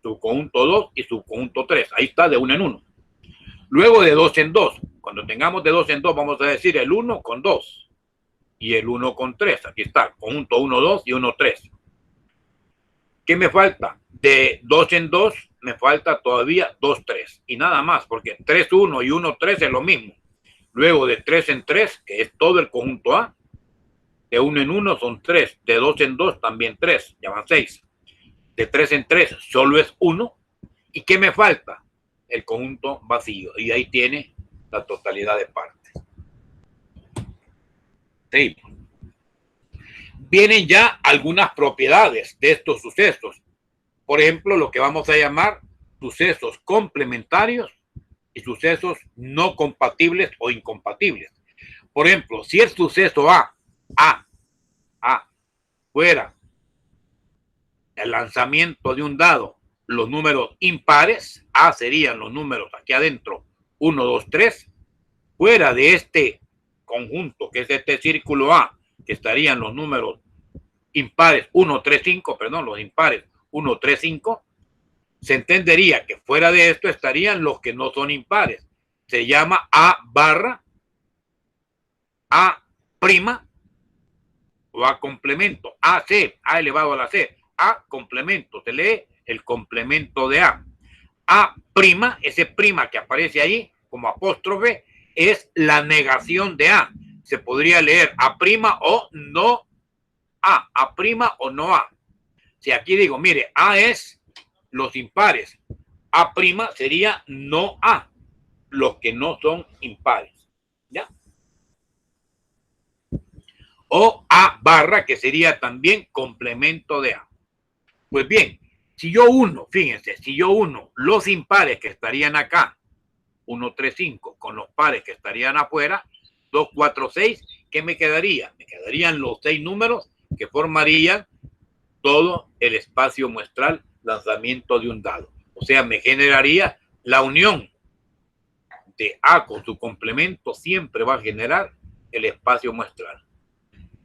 subconjunto 2 y subconjunto 3. Ahí está, de 1 en 1. Luego de 2 en 2. Cuando tengamos de 2 en 2, vamos a decir el 1 con 2 y el 1 con 3. Aquí está, conjunto 1, 2 y 1, 3. ¿Qué me falta? De 2 en 2 me falta todavía 2, 3. Y nada más, porque 3, 1 y 1, 3 es lo mismo. Luego de 3 en 3, que es todo el conjunto A, de 1 en 1 son 3, de 2 en 2 también 3, ya van 6. De 3 en 3 solo es 1. ¿Y qué me falta? El conjunto vacío. Y ahí tiene la totalidad de partes. Sí. Vienen ya algunas propiedades de estos sucesos. Por ejemplo, lo que vamos a llamar sucesos complementarios y sucesos no compatibles o incompatibles. Por ejemplo, si el suceso A fuera el lanzamiento de un dado, los números impares, A serían los números aquí adentro, 1, 2, 3, fuera de este conjunto, que es este círculo A, que estarían los números impares 1, 3, 5, perdón, los impares 1, 3, 5, se entendería que fuera de esto estarían los que no son impares. Se llama A barra, A prima o A complemento. AC, A elevado a la C. A complemento, se lee el complemento de A. A prima, ese prima que aparece ahí como apóstrofe, es la negación de A. Se podría leer A prima o no A prima o no A. Si aquí digo, mire, A es los impares, A prima sería no A, los que no son impares, ¿ya? O A barra, que sería también complemento de A. Pues bien, si yo uno, fíjense, si yo uno los impares que estarían acá, 1, 3, 5, con los pares que estarían afuera, 2, 4, 6, ¿qué me quedaría? Me quedarían los 6 números que formarían todo el espacio muestral lanzamiento de un dado. O sea, me generaría la unión de A con su complemento, siempre va a generar el espacio muestral.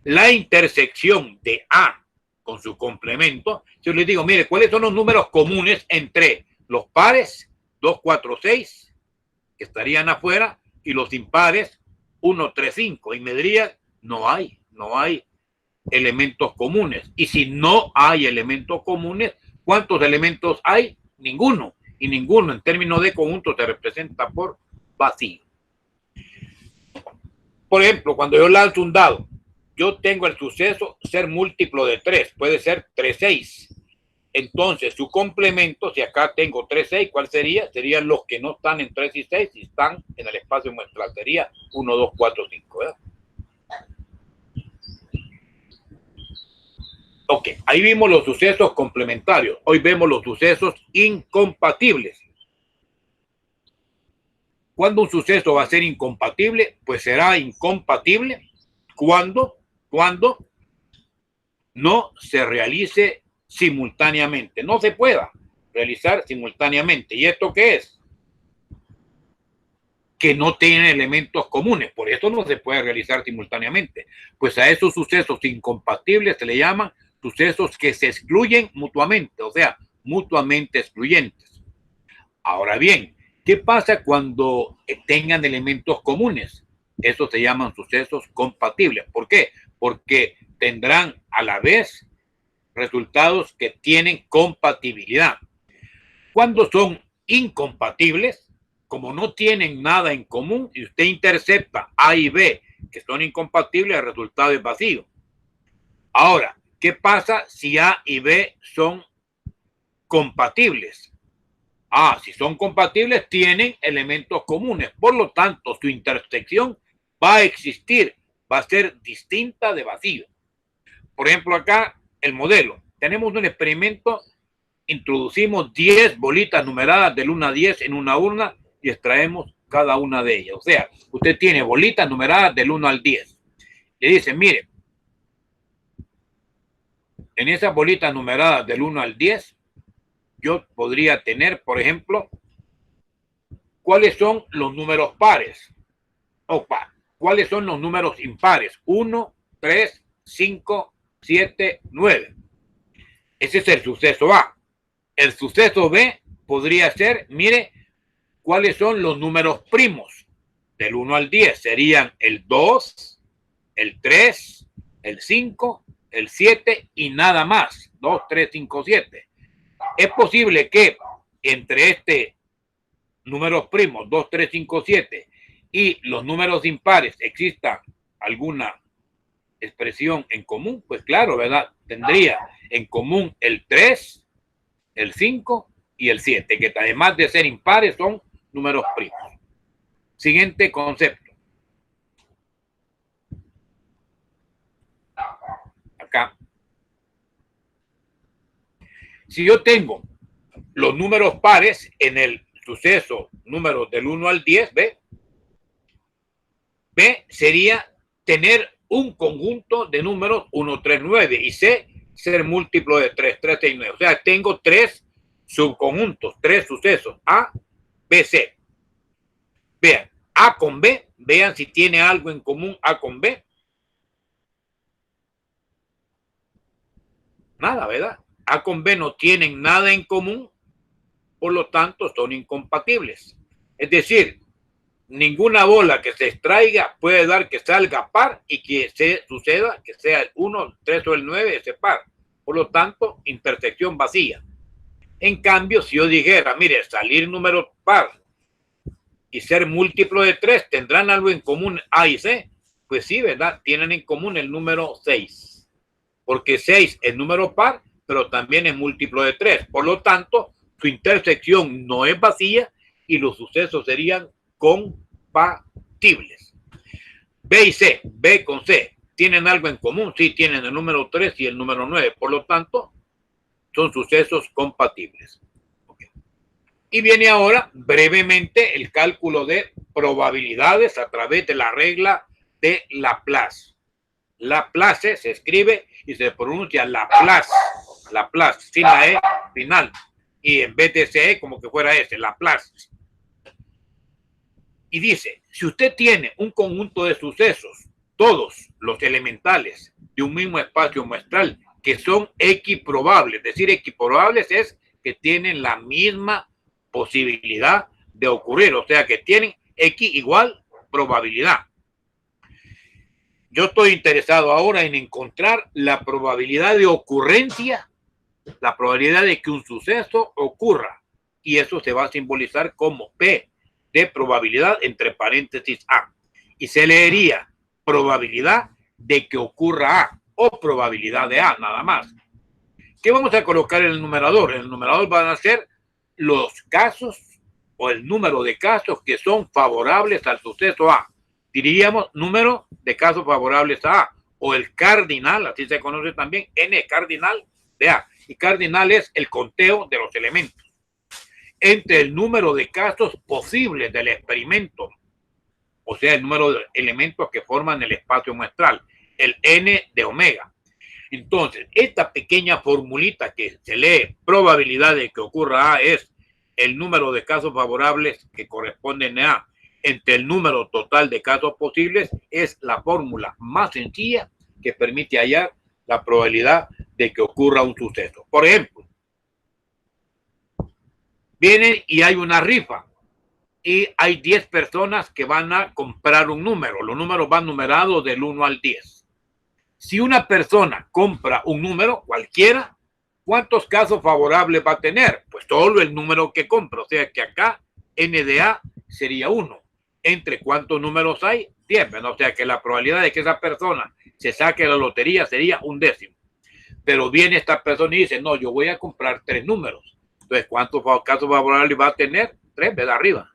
La intersección de A con su complemento, yo les digo, mire, ¿cuáles son los números comunes entre los pares 2, 4, 6, que estarían afuera, y los impares 1, 3, 5? Y me diría, no hay elementos comunes. Y si no hay elementos comunes, ¿cuántos elementos hay? Ninguno. Y ninguno en términos de conjunto se representa por vacío. Por ejemplo, cuando yo lanzo un dado, yo tengo el suceso ser múltiplo de 3, puede ser 3, 6. Entonces, su complemento, si acá tengo 3, 6, ¿cuál sería? Serían los que no están en 3 y 6 y están en el espacio muestral. Sería 1, 2, 4, 5, ¿verdad? Ok, ahí vimos los sucesos complementarios. Hoy vemos los sucesos incompatibles. ¿Cuándo un suceso va a ser incompatible? Pues será incompatible cuando no se realice simultáneamente. No se pueda realizar simultáneamente. ¿Y esto qué es? que no tienen elementos comunes. Por eso no se puede realizar simultáneamente. Pues a esos sucesos incompatibles se le llaman sucesos que se excluyen mutuamente, o sea, mutuamente excluyentes. Ahora bien, ¿qué pasa cuando tengan elementos comunes? Esos se llaman sucesos compatibles. ¿Por qué? Porque tendrán a la vez resultados que tienen compatibilidad. Cuando son incompatibles, como no tienen nada en común y usted intercepta A y B que son incompatibles, el resultado es vacío. Ahora, ¿qué pasa si A y B son compatibles? Si son compatibles, tienen elementos comunes. Por lo tanto, su intersección va a existir, va a ser distinta de vacío. Por ejemplo, acá el modelo. Tenemos un experimento, introducimos 10 bolitas numeradas del 1 a 10 en una urna y extraemos cada una de ellas. O sea, usted tiene bolitas numeradas del 1 al 10. Le dice, mire, en esas bolitas numeradas del 1 al 10, yo podría tener, por ejemplo, ¿cuáles son los números pares? ¿Cuáles son los números impares? 1, 3, 5, 7, 9. Ese es el suceso A. El suceso B podría ser, mire, ¿cuáles son los números primos? Del 1 al 10 serían el 2, el 3, el 5, el 7 y nada más. 2, 3, 5, 7. Es posible que entre números primos, 2, 3, 5, 7 y los números impares exista alguna expresión en común. Pues claro, ¿verdad? Tendría en común el 3, el 5 y el 7, que además de ser impares son números primos. Siguiente concepto. Acá. Si yo tengo los números pares en el suceso números del 1 al 10, B sería tener un conjunto de números 1, 3, 9 y C ser múltiplo de 3, 3, 6, 9. O sea, tengo 3 subconjuntos, 3 sucesos, A, B, C. Vean, A con B, vean si tiene algo en común A con B. Nada, ¿verdad? A con B no tienen nada en común, por lo tanto son incompatibles. Es decir, ninguna bola que se extraiga puede dar que salga par y que se suceda que sea el 1, el 3 o el 9 ese par. Por lo tanto, intersección vacía. En cambio, si yo dijera, mire, salir número par y ser múltiplo de 3, ¿tendrán algo en común A y C? Pues sí, ¿verdad? Tienen en común el número 6. Porque 6 es número par, pero también es múltiplo de 3. Por lo tanto, su intersección no es vacía y los sucesos serían compatibles. B y C, B con C, ¿tienen algo en común? Sí, tienen el número 3 y el número 9. Por lo tanto, son sucesos compatibles. Okay. Y viene ahora brevemente el cálculo de probabilidades a través de la regla de Laplace. Laplace se escribe y se pronuncia Laplace, Laplace, sin la E final. Y en vez de CE, como que fuera S, Laplace. Y dice, si usted tiene un conjunto de sucesos, todos los elementales de un mismo espacio muestral, que son equiprobables, es decir, equiprobables es que tienen la misma posibilidad de ocurrir, o sea, que tienen X igual probabilidad. Yo estoy interesado ahora en encontrar la probabilidad de ocurrencia, la probabilidad de que un suceso ocurra, y eso se va a simbolizar como P de probabilidad entre paréntesis A, y se leería probabilidad de que ocurra A o probabilidad de A, nada más. ¿Qué vamos a colocar en el numerador? En el numerador van a ser los casos o el número de casos que son favorables al suceso A. Diríamos número de casos favorables a A, o el cardinal, así se conoce también, N cardinal de A. Y cardinal es el conteo de los elementos entre el número de casos posibles del experimento, o sea, el número de elementos que forman el espacio muestral, el N de omega. Entonces, esta pequeña formulita que se lee, probabilidad de que ocurra A, es el número de casos favorables que corresponden a entre el número total de casos posibles es la fórmula más sencilla que permite hallar la probabilidad de que ocurra un suceso. Por ejemplo, viene y hay una rifa y hay 10 personas que van a comprar un número. Los números van numerados del 1 al 10. Si una persona compra un número cualquiera, ¿cuántos casos favorables va a tener? Pues solo el número que compra. O sea que acá N de A sería 1. ¿Entre cuántos números hay? 10. O sea que la probabilidad de que esa persona se saque la lotería sería 1/10. Pero viene esta persona y dice, no, yo voy a comprar 3 números. Entonces, ¿cuántos casos favorables va a tener? 3, ¿verdad? Arriba.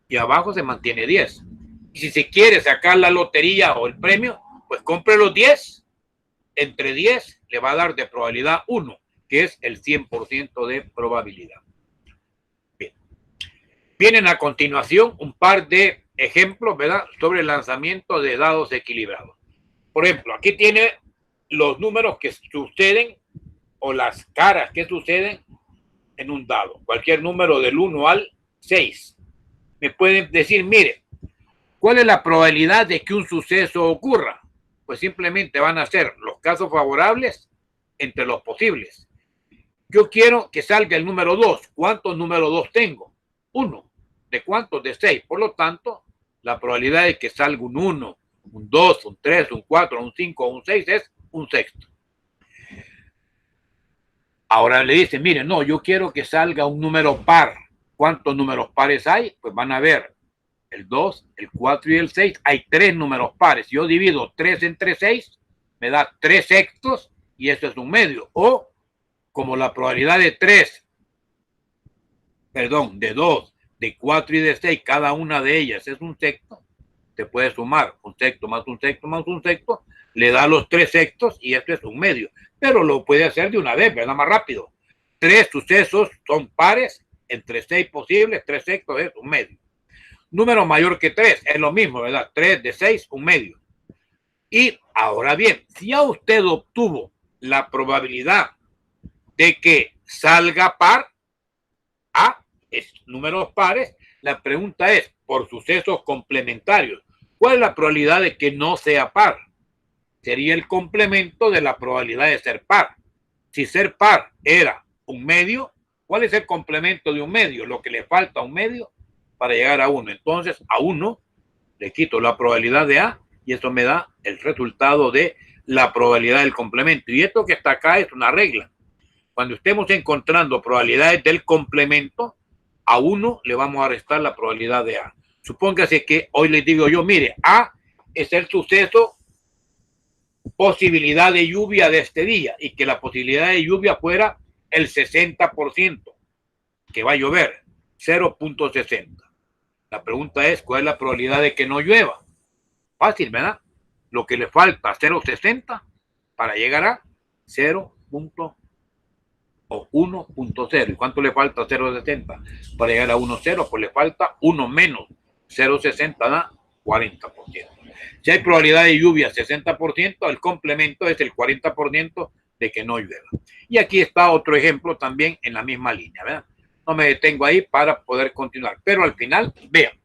Y abajo se mantiene 10. Y si se quiere sacar la lotería o el premio, pues compre los 10. Entre 10 le va a dar de probabilidad 1, que es el 100% de probabilidad. Bien. Vienen a continuación un par de ejemplos, ¿verdad?, sobre el lanzamiento de dados equilibrados. Por ejemplo, aquí tiene los números que suceden o las caras que suceden en un dado. Cualquier número del 1 al 6. Me pueden decir, mire, ¿cuál es la probabilidad de que un suceso ocurra? Pues simplemente van a ser los casos favorables entre los posibles. Yo quiero que salga el número 2. ¿Cuántos números 2 tengo? 1. ¿De cuántos? De 6. Por lo tanto, la probabilidad de que salga un 1, un 2, un 3, un 4, un 5 o un 6 es un sexto. Ahora le dicen, mire, no, yo quiero que salga un número par. ¿Cuántos números pares hay? Pues van a ver el 2, el 4 y el 6. Hay 3 números pares. Yo divido 3 entre 6, me da 3 sextos y eso es un medio. O como la probabilidad de 2, de 4 y de 6, cada una de ellas es un sexto, te puedes sumar un sexto más un sexto más un sexto, le da los 3 sextos y esto es un medio. Pero lo puede hacer de una vez, ¿verdad? Más rápido. 3 sucesos son pares, entre 6 posibles, 3 sextos es un medio. Número mayor que 3 es lo mismo, ¿verdad? 3 de 6, un medio. Y ahora bien, si ya usted obtuvo la probabilidad de que salga par, A es números pares, la pregunta es, por sucesos complementarios, ¿cuál es la probabilidad de que no sea par? Sería el complemento de la probabilidad de ser par. Si ser par era un medio, ¿cuál es el complemento de un medio? Lo que le falta a un medio para llegar a 1. Entonces, a 1 le quito la probabilidad de A y eso me da el resultado de la probabilidad del complemento. Y esto que está acá es una regla. Cuando estemos encontrando probabilidades del complemento, a 1 le vamos a restar la probabilidad de A. Supóngase que hoy les digo yo, mire, A es el suceso posibilidad de lluvia de este día y que la posibilidad de lluvia fuera el 60%, que va a llover, 0.60. La pregunta es, ¿cuál es la probabilidad de que no llueva? Fácil, ¿verdad? Lo que le falta, 0.60 para llegar a 0.1. O 1.0. ¿Y cuánto le falta 0.60 para llegar a 1.0? Pues le falta 1 menos 0.60 da 40%. Si hay probabilidad de lluvia 60%, el complemento es el 40% de que no llueva. Y aquí está otro ejemplo también en la misma línea, ¿verdad? No me detengo ahí para poder continuar, pero al final, vean,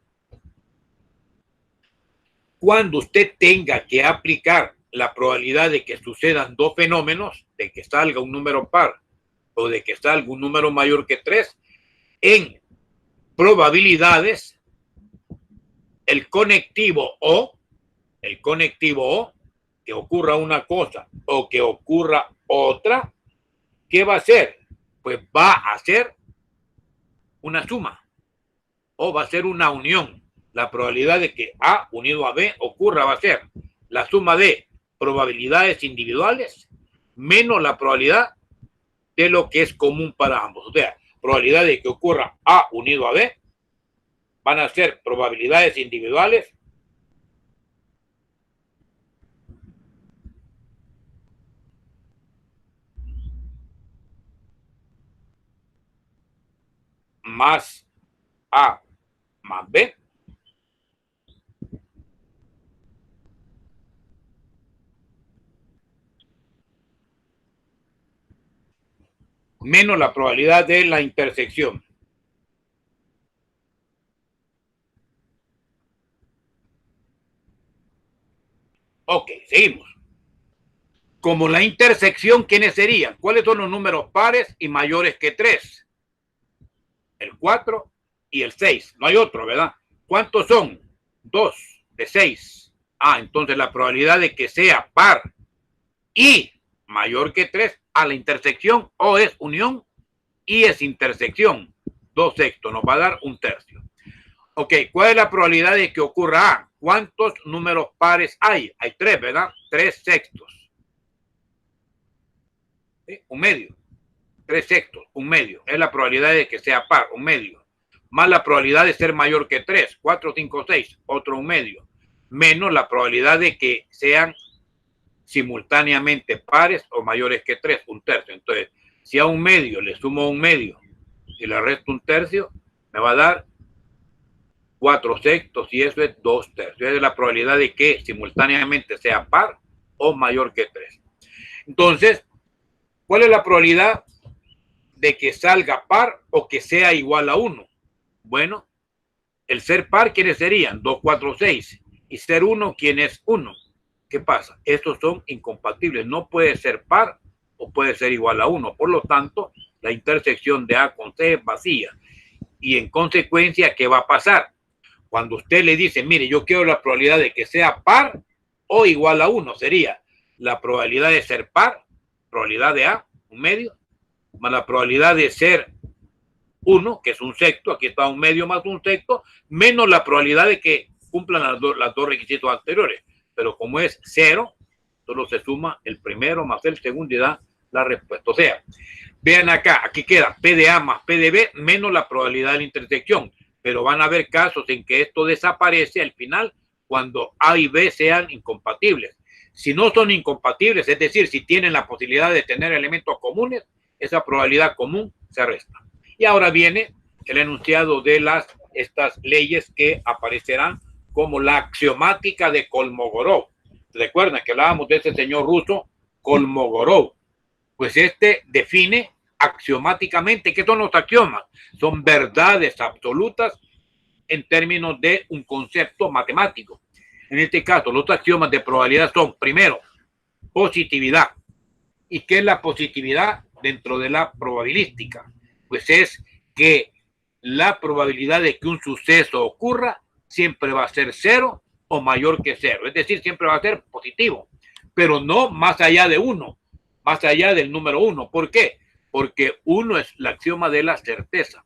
cuando usted tenga que aplicar la probabilidad de que sucedan dos fenómenos, de que salga un número par o de que salga un número mayor que 3, en probabilidades, el conectivo O, que ocurra una cosa o que ocurra otra, ¿qué va a hacer? Pues va a hacer una suma o va a ser una unión. La probabilidad de que A unido a B ocurra va a ser la suma de probabilidades individuales menos la probabilidad de lo que es común para ambos. O sea, probabilidad de que ocurra A unido a B van a ser probabilidades individuales más A más B menos la probabilidad de la intersección. Ok, seguimos. Como la intersección, ¿quiénes serían? ¿Cuáles son los números pares y mayores que 3? El 4 y el 6. No hay otro, ¿verdad? ¿Cuántos son? 2 de 6. Entonces la probabilidad de que sea par y mayor que 3 a la intersección, o es unión y es intersección. 2/6 nos va a dar 1/3. Ok, ¿cuál es la probabilidad de que ocurra A? ¿Cuántos números pares hay? Hay 3, ¿verdad? 3/6. ¿Sí? 1/2. 3/6, 1/2. Es la probabilidad de que sea par, 1/2. Más la probabilidad de ser mayor que 3, 4, 5, 6, otro 1/2. Menos la probabilidad de que sean simultáneamente pares o mayores que 3, 1/3. Entonces, si a 1/2 le sumo 1/2 y le resto 1/3, me va a dar 4/6 y eso es 2/3. Esa es la probabilidad de que simultáneamente sea par o mayor que 3. Entonces, ¿cuál es la probabilidad de que salga par o que sea igual a 1? Bueno, el ser par, ¿quiénes serían? 2, 4, 6. Y ser 1, ¿quién es 1? ¿Qué pasa? Estos son incompatibles. No puede ser par o puede ser igual a 1. Por lo tanto, la intersección de A con C es vacía. Y en consecuencia, ¿qué va a pasar? Cuando usted le dice, mire, yo quiero la probabilidad de que sea par o igual a 1, sería la probabilidad de ser par, probabilidad de A, 1/2, más la probabilidad de ser 1, que es 1/6, aquí está 1/2 más 1/6, menos la probabilidad de que cumplan las dos requisitos anteriores. Pero como es 0, solo se suma el primero más el segundo y da la respuesta. O sea, vean acá, aquí queda P de A más P de B menos la probabilidad de la intersección. Pero van a haber casos en que esto desaparece al final cuando A y B sean incompatibles. Si no son incompatibles, es decir, si tienen la posibilidad de tener elementos comunes, esa probabilidad común se resta. Y ahora viene el enunciado de estas leyes que aparecerán como la axiomática de Kolmogorov. Recuerdan que hablábamos de ese señor ruso, Kolmogorov. Pues este define axiomáticamente qué son los axiomas. Son verdades absolutas en términos de un concepto matemático. En este caso, los axiomas de probabilidad son, primero, positividad. ¿Y qué es la positividad dentro de la probabilística? Pues es que la probabilidad de que un suceso ocurra siempre va a ser 0 o mayor que 0. Es decir, siempre va a ser positivo, pero no más allá de 1, más allá del número 1. ¿Por qué? Porque 1 es el axioma de la certeza.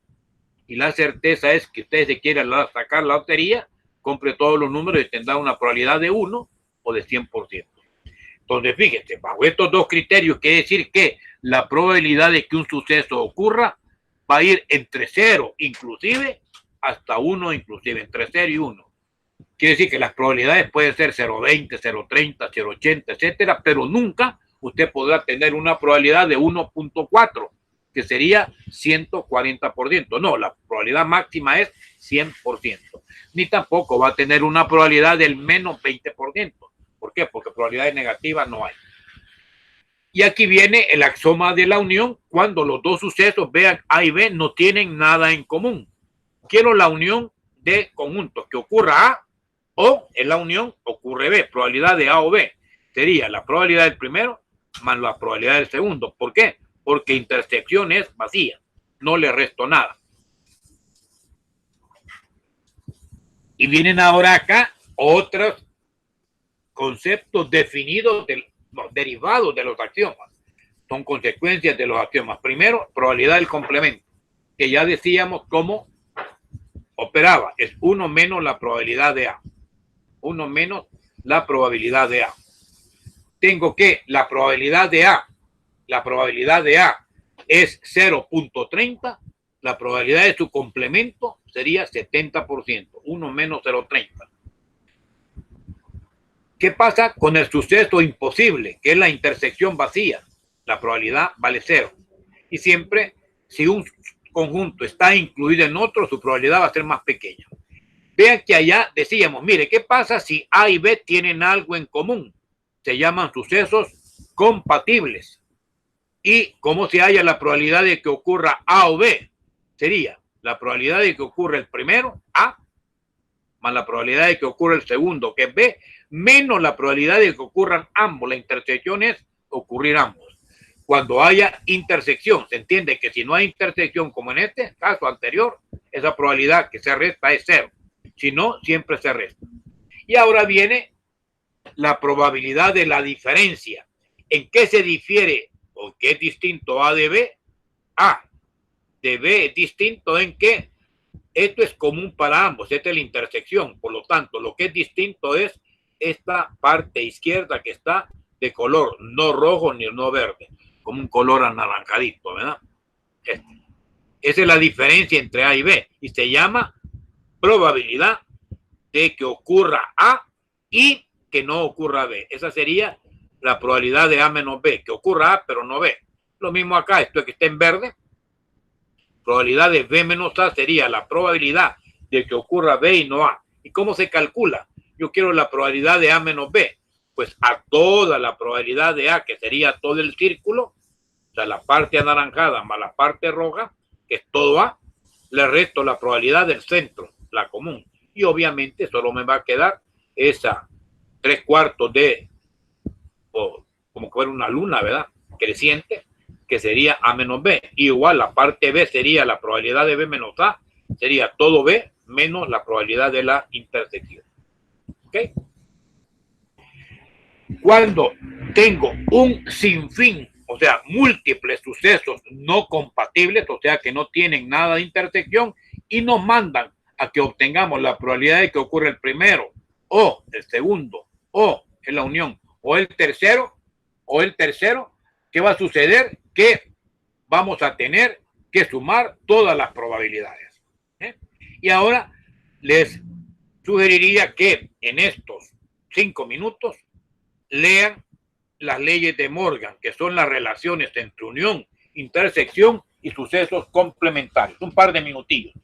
Y la certeza es que usted se quiere sacar la lotería, compre todos los números y tendrá una probabilidad de 1 o de 100%. Entonces, fíjense, bajo estos dos criterios, quiere decir que la probabilidad de que un suceso ocurra va a ir entre 0, inclusive, hasta 1, inclusive, entre 0 y 1. Quiere decir que las probabilidades pueden ser 0,20, 0,30, 0,80, etcétera, pero nunca usted podrá tener una probabilidad de 1.4, que sería 140%. No, la probabilidad máxima es 100%. Ni tampoco va a tener una probabilidad del menos 20%. ¿Por qué? Porque probabilidades negativas no hay. Y aquí viene el axioma de la unión cuando los dos sucesos, vean, A y B, no tienen nada en común. Quiero la unión de conjuntos, que ocurra A o en la unión ocurre B. Probabilidad de A o B sería la probabilidad del primero más la probabilidad del segundo. ¿Por qué? Porque intersección es vacía. No le resto nada. Y vienen ahora acá otros conceptos definidos, derivados de los axiomas. Son consecuencias de los axiomas. Primero, probabilidad del complemento, que ya decíamos cómo operaba. Es 1 menos la probabilidad de A. 1 menos la probabilidad de A. Tengo que la probabilidad de A es 0.30, la probabilidad de su complemento sería 70%, 1 menos 0.30. ¿Qué pasa con el suceso imposible, que es la intersección vacía? La probabilidad vale 0. Y siempre, si un conjunto está incluido en otro, su probabilidad va a ser más pequeña. Vean que allá decíamos, mire, ¿qué pasa si A y B tienen algo en común? Se llaman sucesos compatibles. ¿Y cómo se halla la probabilidad de que ocurra A o B? Sería la probabilidad de que ocurra el primero, A, más la probabilidad de que ocurra el segundo, que es B, menos la probabilidad de que ocurran ambos. La intersección es ocurrir ambos. Cuando haya intersección, se entiende que si no hay intersección, como en este caso anterior, esa probabilidad que se resta es 0. Si no, siempre se resta. Y ahora viene la probabilidad de la diferencia. ¿En qué se difiere o qué es distinto A de B? A de B es distinto en que esto es común para ambos, esta es la intersección. Por lo tanto, lo que es distinto es esta parte izquierda que está de color no rojo ni no verde, como un color anaranjadito, ¿verdad? Esa es la diferencia entre A y B y se llama probabilidad de que ocurra A y que no ocurra B. Esa sería la probabilidad de A menos B, que ocurra A pero no B. Lo mismo acá, esto es que esté en verde. Probabilidad de B menos A sería la probabilidad de que ocurra B y no A. ¿Y cómo se calcula? Yo quiero la probabilidad de A menos B. Pues a toda la probabilidad de A, que sería todo el círculo, o sea, la parte anaranjada más la parte roja, que es todo A, le resto la probabilidad del centro, la común. Y obviamente solo me va a quedar esa 3/4 de, o como que fuera una luna, ¿verdad? Creciente, que sería A menos B. Igual la parte B sería la probabilidad de B menos A, sería todo B menos la probabilidad de la intersección. ¿Ok? Cuando tengo un sinfín, o sea, múltiples sucesos no compatibles, o sea, que no tienen nada de intersección, y nos mandan a que obtengamos la probabilidad de que ocurra el primero, o el segundo, o en la unión, o el tercero, ¿qué va a suceder? Que vamos a tener que sumar todas las probabilidades. Y ahora les sugeriría que en estos 5 minutos lean las leyes de Morgan, que son las relaciones entre unión, intersección y sucesos complementarios. Un par de minutillos.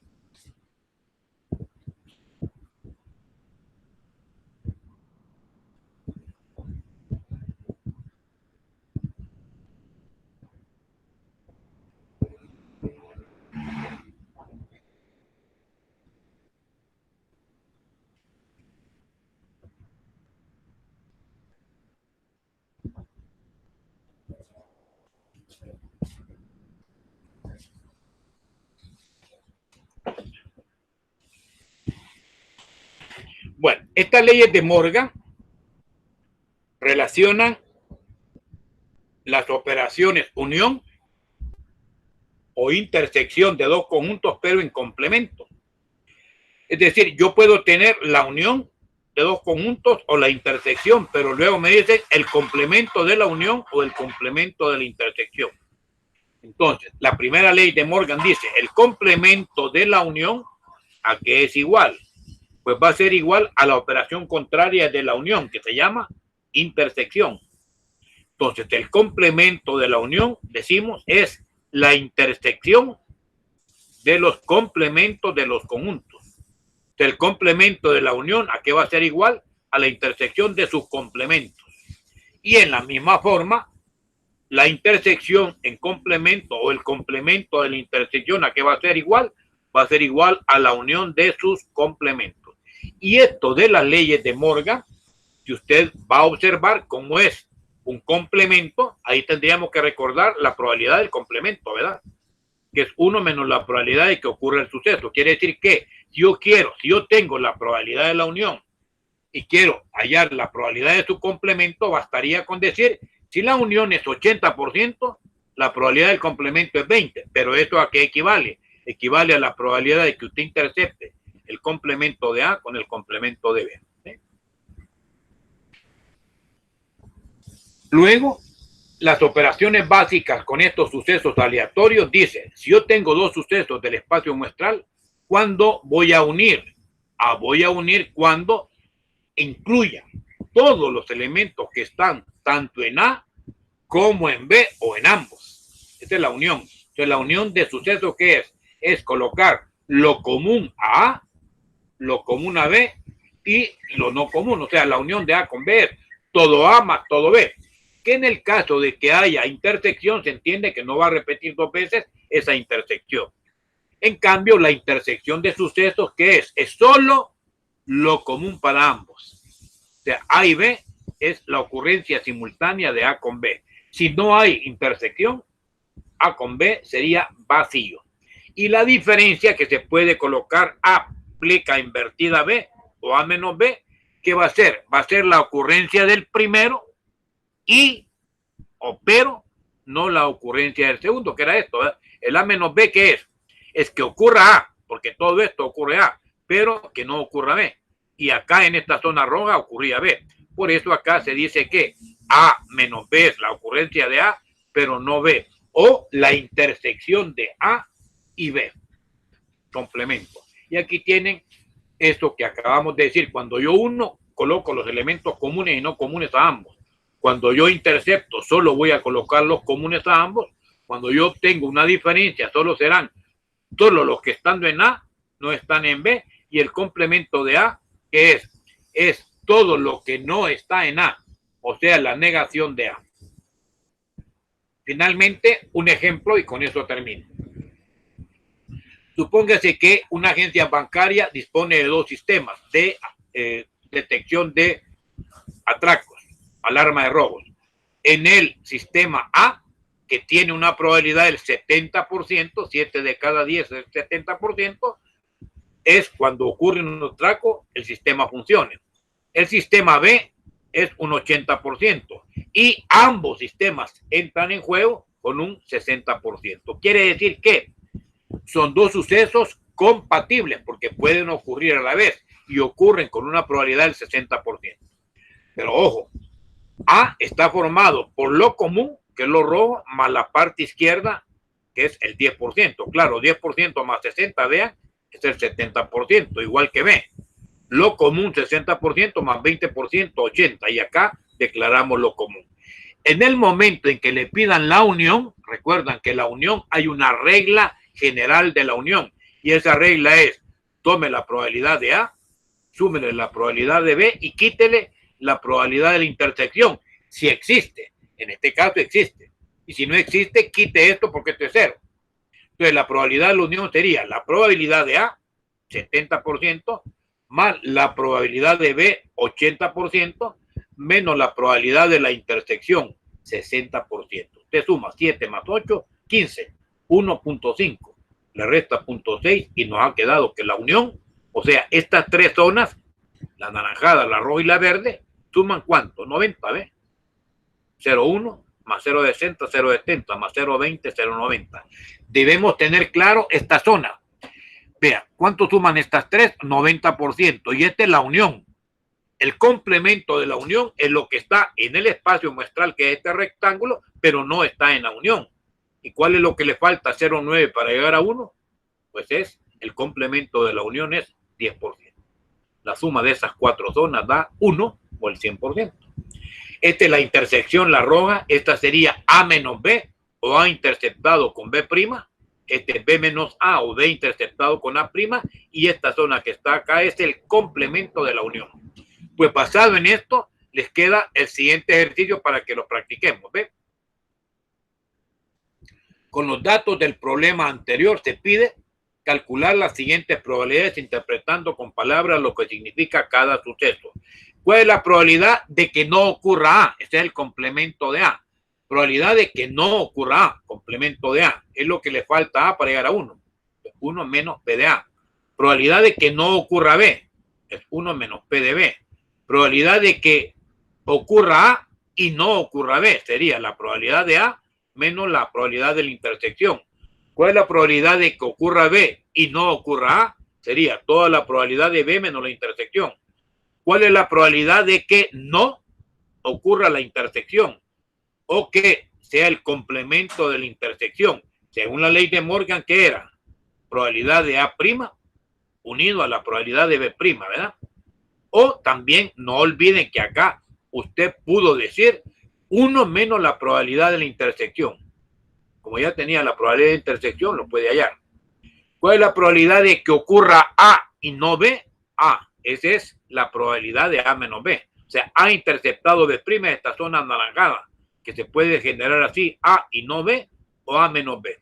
Bueno, estas leyes de Morgan relacionan las operaciones unión o intersección de dos conjuntos, pero en complemento. Es decir, yo puedo tener la unión de dos conjuntos o la intersección, pero luego me dicen el complemento de la unión o el complemento de la intersección. Entonces, la primera ley de Morgan dice el complemento de la unión, ¿a qué es igual? Pues va a ser igual a la operación contraria de la unión, que se llama intersección. Entonces, el complemento de la unión, decimos, es la intersección de los complementos de los conjuntos. El complemento de la unión, ¿a qué va a ser igual? A la intersección de sus complementos. Y en la misma forma, la intersección en complemento o el complemento de la intersección, ¿a qué va a ser igual? Va a ser igual a la unión de sus complementos. Y esto de las leyes de Morgan, si usted va a observar cómo es un complemento, ahí tendríamos que recordar la probabilidad del complemento, ¿verdad? Que es 1 menos la probabilidad de que ocurra el suceso. Quiere decir que si yo tengo la probabilidad de la unión y quiero hallar la probabilidad de su complemento, bastaría con decir, si la unión es 80%, la probabilidad del complemento es 20%. Pero ¿esto a qué equivale? Equivale a la probabilidad de que usted intercepte el complemento de A con el complemento de B. ¿Sí? Luego, las operaciones básicas con estos sucesos aleatorios dicen, si yo tengo dos sucesos del espacio muestral, ¿cuándo voy a unir? Voy a unir cuando incluya todos los elementos que están tanto en A como en B o en ambos. Esta es la unión. Entonces, la unión de sucesos, ¿qué es colocar lo común a A, lo común a B y lo no común. O sea, la unión de A con B es todo A más todo B. Que en el caso de que haya intersección, se entiende que no va a repetir 2 veces esa intersección. En cambio, la intersección de sucesos, ¿qué es? Es solo lo común para ambos. O sea, A y B es la ocurrencia simultánea de A con B. Si no hay intersección, A con B sería vacío. Y la diferencia que se puede colocar A aplica invertida B o A menos B, ¿qué va a ser? Va a ser la ocurrencia del primero y o pero no la ocurrencia del segundo, que era esto, ¿eh? El A menos B, ¿qué es? Es que ocurra A, porque todo esto ocurre A, pero que no ocurra B. Y acá en esta zona roja ocurría B. Por eso acá se dice que A menos B es la ocurrencia de A, pero no B. O la intersección de A y B. Complemento. Y aquí tienen esto que acabamos de decir. Cuando yo coloco los elementos comunes y no comunes a ambos. Cuando yo intercepto, solo voy a colocar los comunes a ambos. Cuando yo obtengo una diferencia, solo serán todos los que estando en A no están en B. Y el complemento de A, que es todo lo que no está en A. O sea, la negación de A. Finalmente, un ejemplo y con eso termino. Supóngase que una agencia bancaria dispone de dos sistemas de detección de atracos, alarma de robos. En el sistema A, que tiene una probabilidad del 70%, 7 de cada 10 es 70%, es cuando ocurre un atraco, el sistema funciona. El sistema B es un 80% y ambos sistemas entran en juego con un 60%. Quiere decir que son dos sucesos compatibles porque pueden ocurrir a la vez y ocurren con una probabilidad del 60%. Pero ojo, A está formado por lo común, que es lo rojo, más la parte izquierda, que es el 10%. Claro, 10% más 60, vean, es el 70%, igual que B. Lo común 60% más 20%, 80%. Y acá declaramos lo común. En el momento en que le pidan la unión, recuerdan que la unión hay una regla general de la unión. Y esa regla es, tome la probabilidad de A, súmele la probabilidad de B y quítele la probabilidad de la intersección. Si existe, en este caso existe. Y si no existe, quite esto porque esto es cero. Entonces la probabilidad de la unión sería la probabilidad de A, 70%, más la probabilidad de B, 80%, menos la probabilidad de la intersección, 60%. Usted suma 7 más 8, 15, 1.5, le resta 0.6 y nos ha quedado que la unión, o sea, estas tres zonas, la naranjada, la roja y la verde, suman ¿cuánto? 90, ¿ves? 0,1 más 0,60, 0,70, más 0,20, 0,90. Debemos tener claro esta zona. Vea, ¿cuánto suman estas tres? 90%. Y esta es la unión. El complemento de la unión es lo que está en el espacio muestral, que es este rectángulo, pero no está en la unión. ¿Y cuál es lo que le falta? 0,9 para llegar a 1. Pues es, el complemento de la unión es 10%. La suma de esas cuatro zonas da 1 o el 100%. Esta es la intersección, la roja. Esta sería A menos B o A interceptado con B'. Este es B menos A o B interceptado con A'. Y esta zona que está acá es el complemento de la unión. Pues basado en esto, les queda el siguiente ejercicio para que lo practiquemos. ¿Ve? Con los datos del problema anterior se pide calcular las siguientes probabilidades interpretando con palabras lo que significa cada suceso. ¿Cuál es la probabilidad de que no ocurra A? Este es el complemento de A. Probabilidad de que no ocurra A, complemento de A. Es lo que le falta a A para llegar a 1. 1 menos P de A. Probabilidad de que no ocurra B. Es 1 menos P de B. Probabilidad de que ocurra A y no ocurra B. Sería la probabilidad de A menos la probabilidad de la intersección. ¿Cuál es la probabilidad de que ocurra B y no ocurra A? Sería toda la probabilidad de B menos la intersección. ¿Cuál es la probabilidad de que no ocurra la intersección? O que sea el complemento de la intersección. Según la ley de Morgan, ¿qué era? Probabilidad de A' unido a la probabilidad de B', ¿verdad? O también no olviden que acá usted pudo decir 1 menos la probabilidad de la intersección. Como ya tenía la probabilidad de intersección, lo puede hallar. ¿Cuál es la probabilidad de que ocurra A y no B? A. Esa es la probabilidad de A menos B. O sea, A interceptado B', esta zona anaranjada, que se puede generar así, A y no B, o A menos B.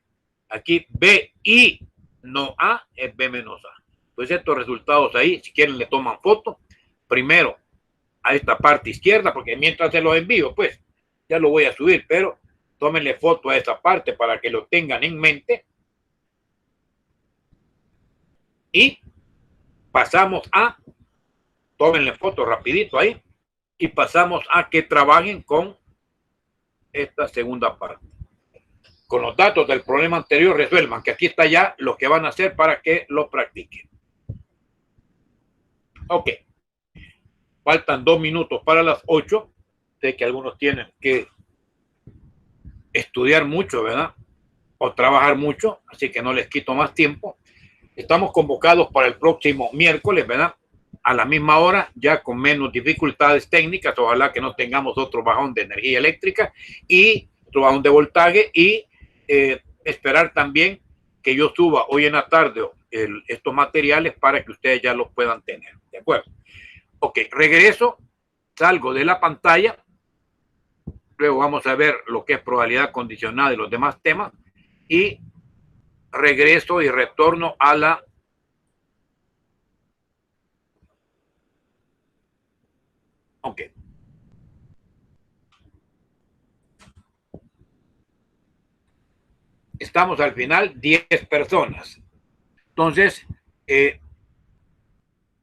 Aquí B y no A es B menos A. pues estos resultados ahí, si quieren le toman foto, primero a esta parte izquierda, porque mientras se los envío, pues ya lo voy a subir, pero tómenle foto a esa parte para que lo tengan en mente. Y pasamos a, tómenle foto rapidito ahí, y pasamos a que trabajen con esta segunda parte. Con los datos del problema anterior resuelvan, que aquí está ya lo que van a hacer para que lo practiquen. Ok. Faltan 2 minutos para las 8. Sé que algunos tienen que estudiar mucho, ¿verdad? O trabajar mucho, así que no les quito más tiempo. Estamos convocados para el próximo miércoles, ¿verdad? A la misma hora, ya con menos dificultades técnicas. Ojalá que no tengamos otro bajón de energía eléctrica y otro bajón de voltaje, y esperar también que yo suba hoy en la tarde estos materiales para que ustedes ya los puedan tener. ¿De acuerdo? Ok, regreso, salgo de la pantalla, luego vamos a ver lo que es probabilidad condicional y los demás temas, y regreso y retorno a la ok. Estamos al final, 10 personas. Entonces,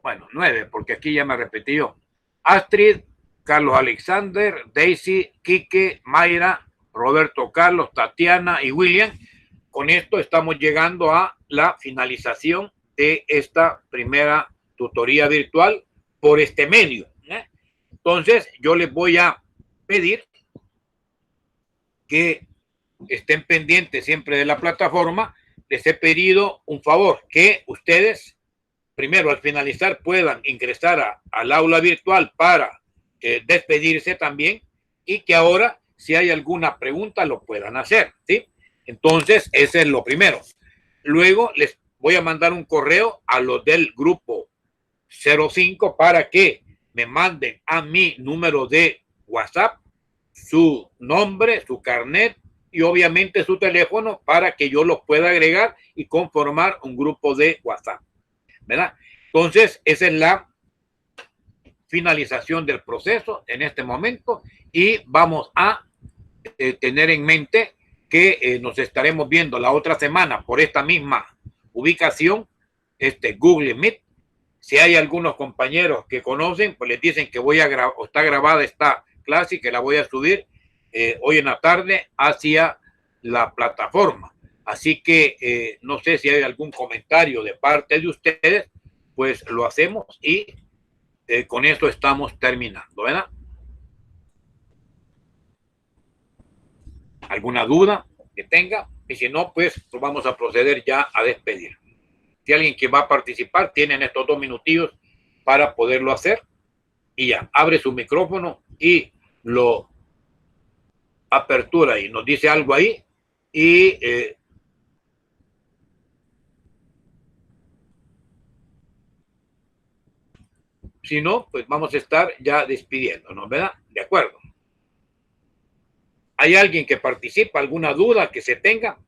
bueno, 9, porque aquí ya me repetí yo. Astrid, Carlos Alexander, Daisy, Quique, Mayra, Roberto Carlos, Tatiana y William. Con esto estamos llegando a la finalización de esta primera tutoría virtual por este medio. Entonces, yo les voy a pedir que estén pendientes siempre de la plataforma. Les he pedido un favor, que ustedes primero al finalizar puedan ingresar al aula virtual para despedirse también, y que ahora si hay alguna pregunta lo puedan hacer, ¿sí? Entonces ese es lo primero. Luego les voy a mandar un correo a los del grupo 05 para que me manden a mi número de WhatsApp su nombre, su carnet y obviamente su teléfono para que yo los pueda agregar y conformar un grupo de WhatsApp, ¿verdad? Entonces, esa es la finalización del proceso en este momento, y vamos a tener en mente que nos estaremos viendo la otra semana por esta misma ubicación, Google Meet. Si hay algunos compañeros que conocen, pues les dicen que está grabada esta clase y que la voy a subir hoy en la tarde hacia la plataforma. Así que no sé si hay algún comentario de parte de ustedes, pues lo hacemos y con eso estamos terminando, ¿verdad? ¿Alguna duda que tenga? Y si no, pues vamos a proceder ya a despedir. Si alguien que va a participar, tienen estos 2 minutillos para poderlo hacer, y ya, abre su micrófono y lo apertura y nos dice algo ahí, y si no, pues vamos a estar ya despidiéndonos, ¿verdad? De acuerdo. ¿Hay alguien que participa? ¿Alguna duda que se tenga?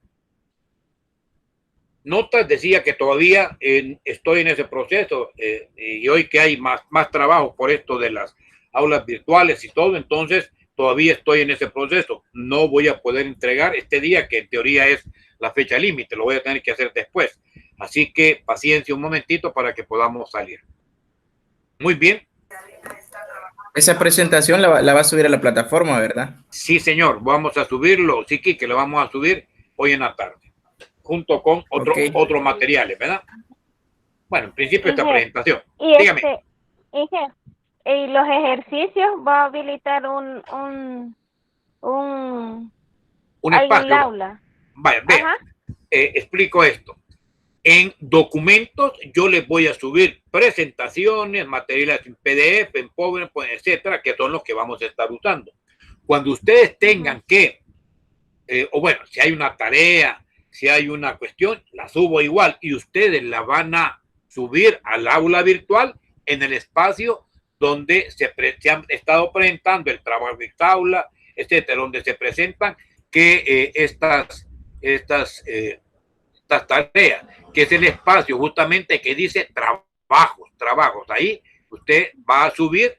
Notas decía que todavía estoy en ese proceso, y hoy que hay más trabajo por esto de las aulas virtuales y todo, entonces todavía estoy en ese proceso. No voy a poder entregar este día, que en teoría es la fecha límite, lo voy a tener que hacer después. Así que paciencia un momentito para que podamos salir. Muy bien. Esa presentación la va a subir a la plataforma, ¿verdad? Sí, señor, vamos a subirlo, sí, que lo vamos a subir hoy en la tarde, junto con otros materiales, ¿verdad? Bueno, en principio esta presentación. Dígame. Y los ejercicios va a habilitar un espacio. En el aula. Vaya, vea, explico esto. En documentos yo les voy a subir presentaciones, materiales en PDF, en PowerPoint, etcétera, que son los que vamos a estar usando. Cuando ustedes tengan que, o bueno, si hay una tarea, si hay una cuestión, la subo igual, y ustedes la van a subir al aula virtual en el espacio donde se han estado presentando el trabajo de aula, etcétera, donde se presentan que estas estas tareas, que es el espacio justamente que dice trabajos. Ahí usted va a subir,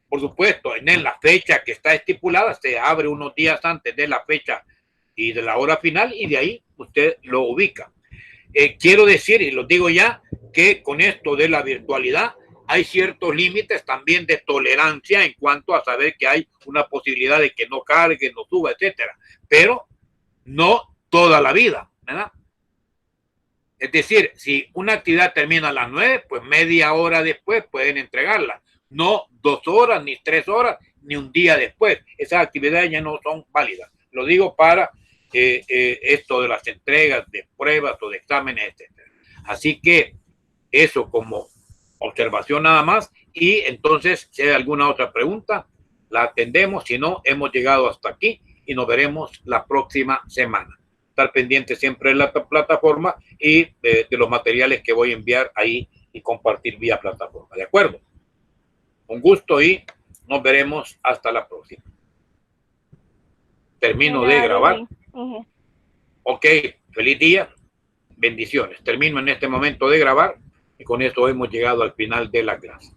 por supuesto, en la fecha que está estipulada, se abre unos días antes de la fecha y de la hora final, y de ahí usted lo ubica. Quiero decir, y lo digo ya, que con esto de la virtualidad hay ciertos límites también de tolerancia en cuanto a saber que hay una posibilidad de que no cargue, no suba, etcétera, pero no toda la vida, ¿verdad? Es decir, si una actividad termina a las 9, pues media hora después pueden entregarla, no 2 horas, ni 3 horas, ni un día después. Esas actividades ya no son válidas. Lo digo para esto de las entregas de pruebas o de exámenes, etcétera. Así que eso como observación nada más, y entonces si hay alguna otra pregunta la atendemos, si no hemos llegado hasta aquí y nos veremos la próxima semana. Estar pendiente siempre de la plataforma y de los materiales que voy a enviar ahí y compartir vía plataforma, ¿de acuerdo? Un gusto y nos veremos hasta la próxima. Termino de grabar. Ok, feliz día, bendiciones. Termino en este momento de grabar y con esto hemos llegado al final de la clase.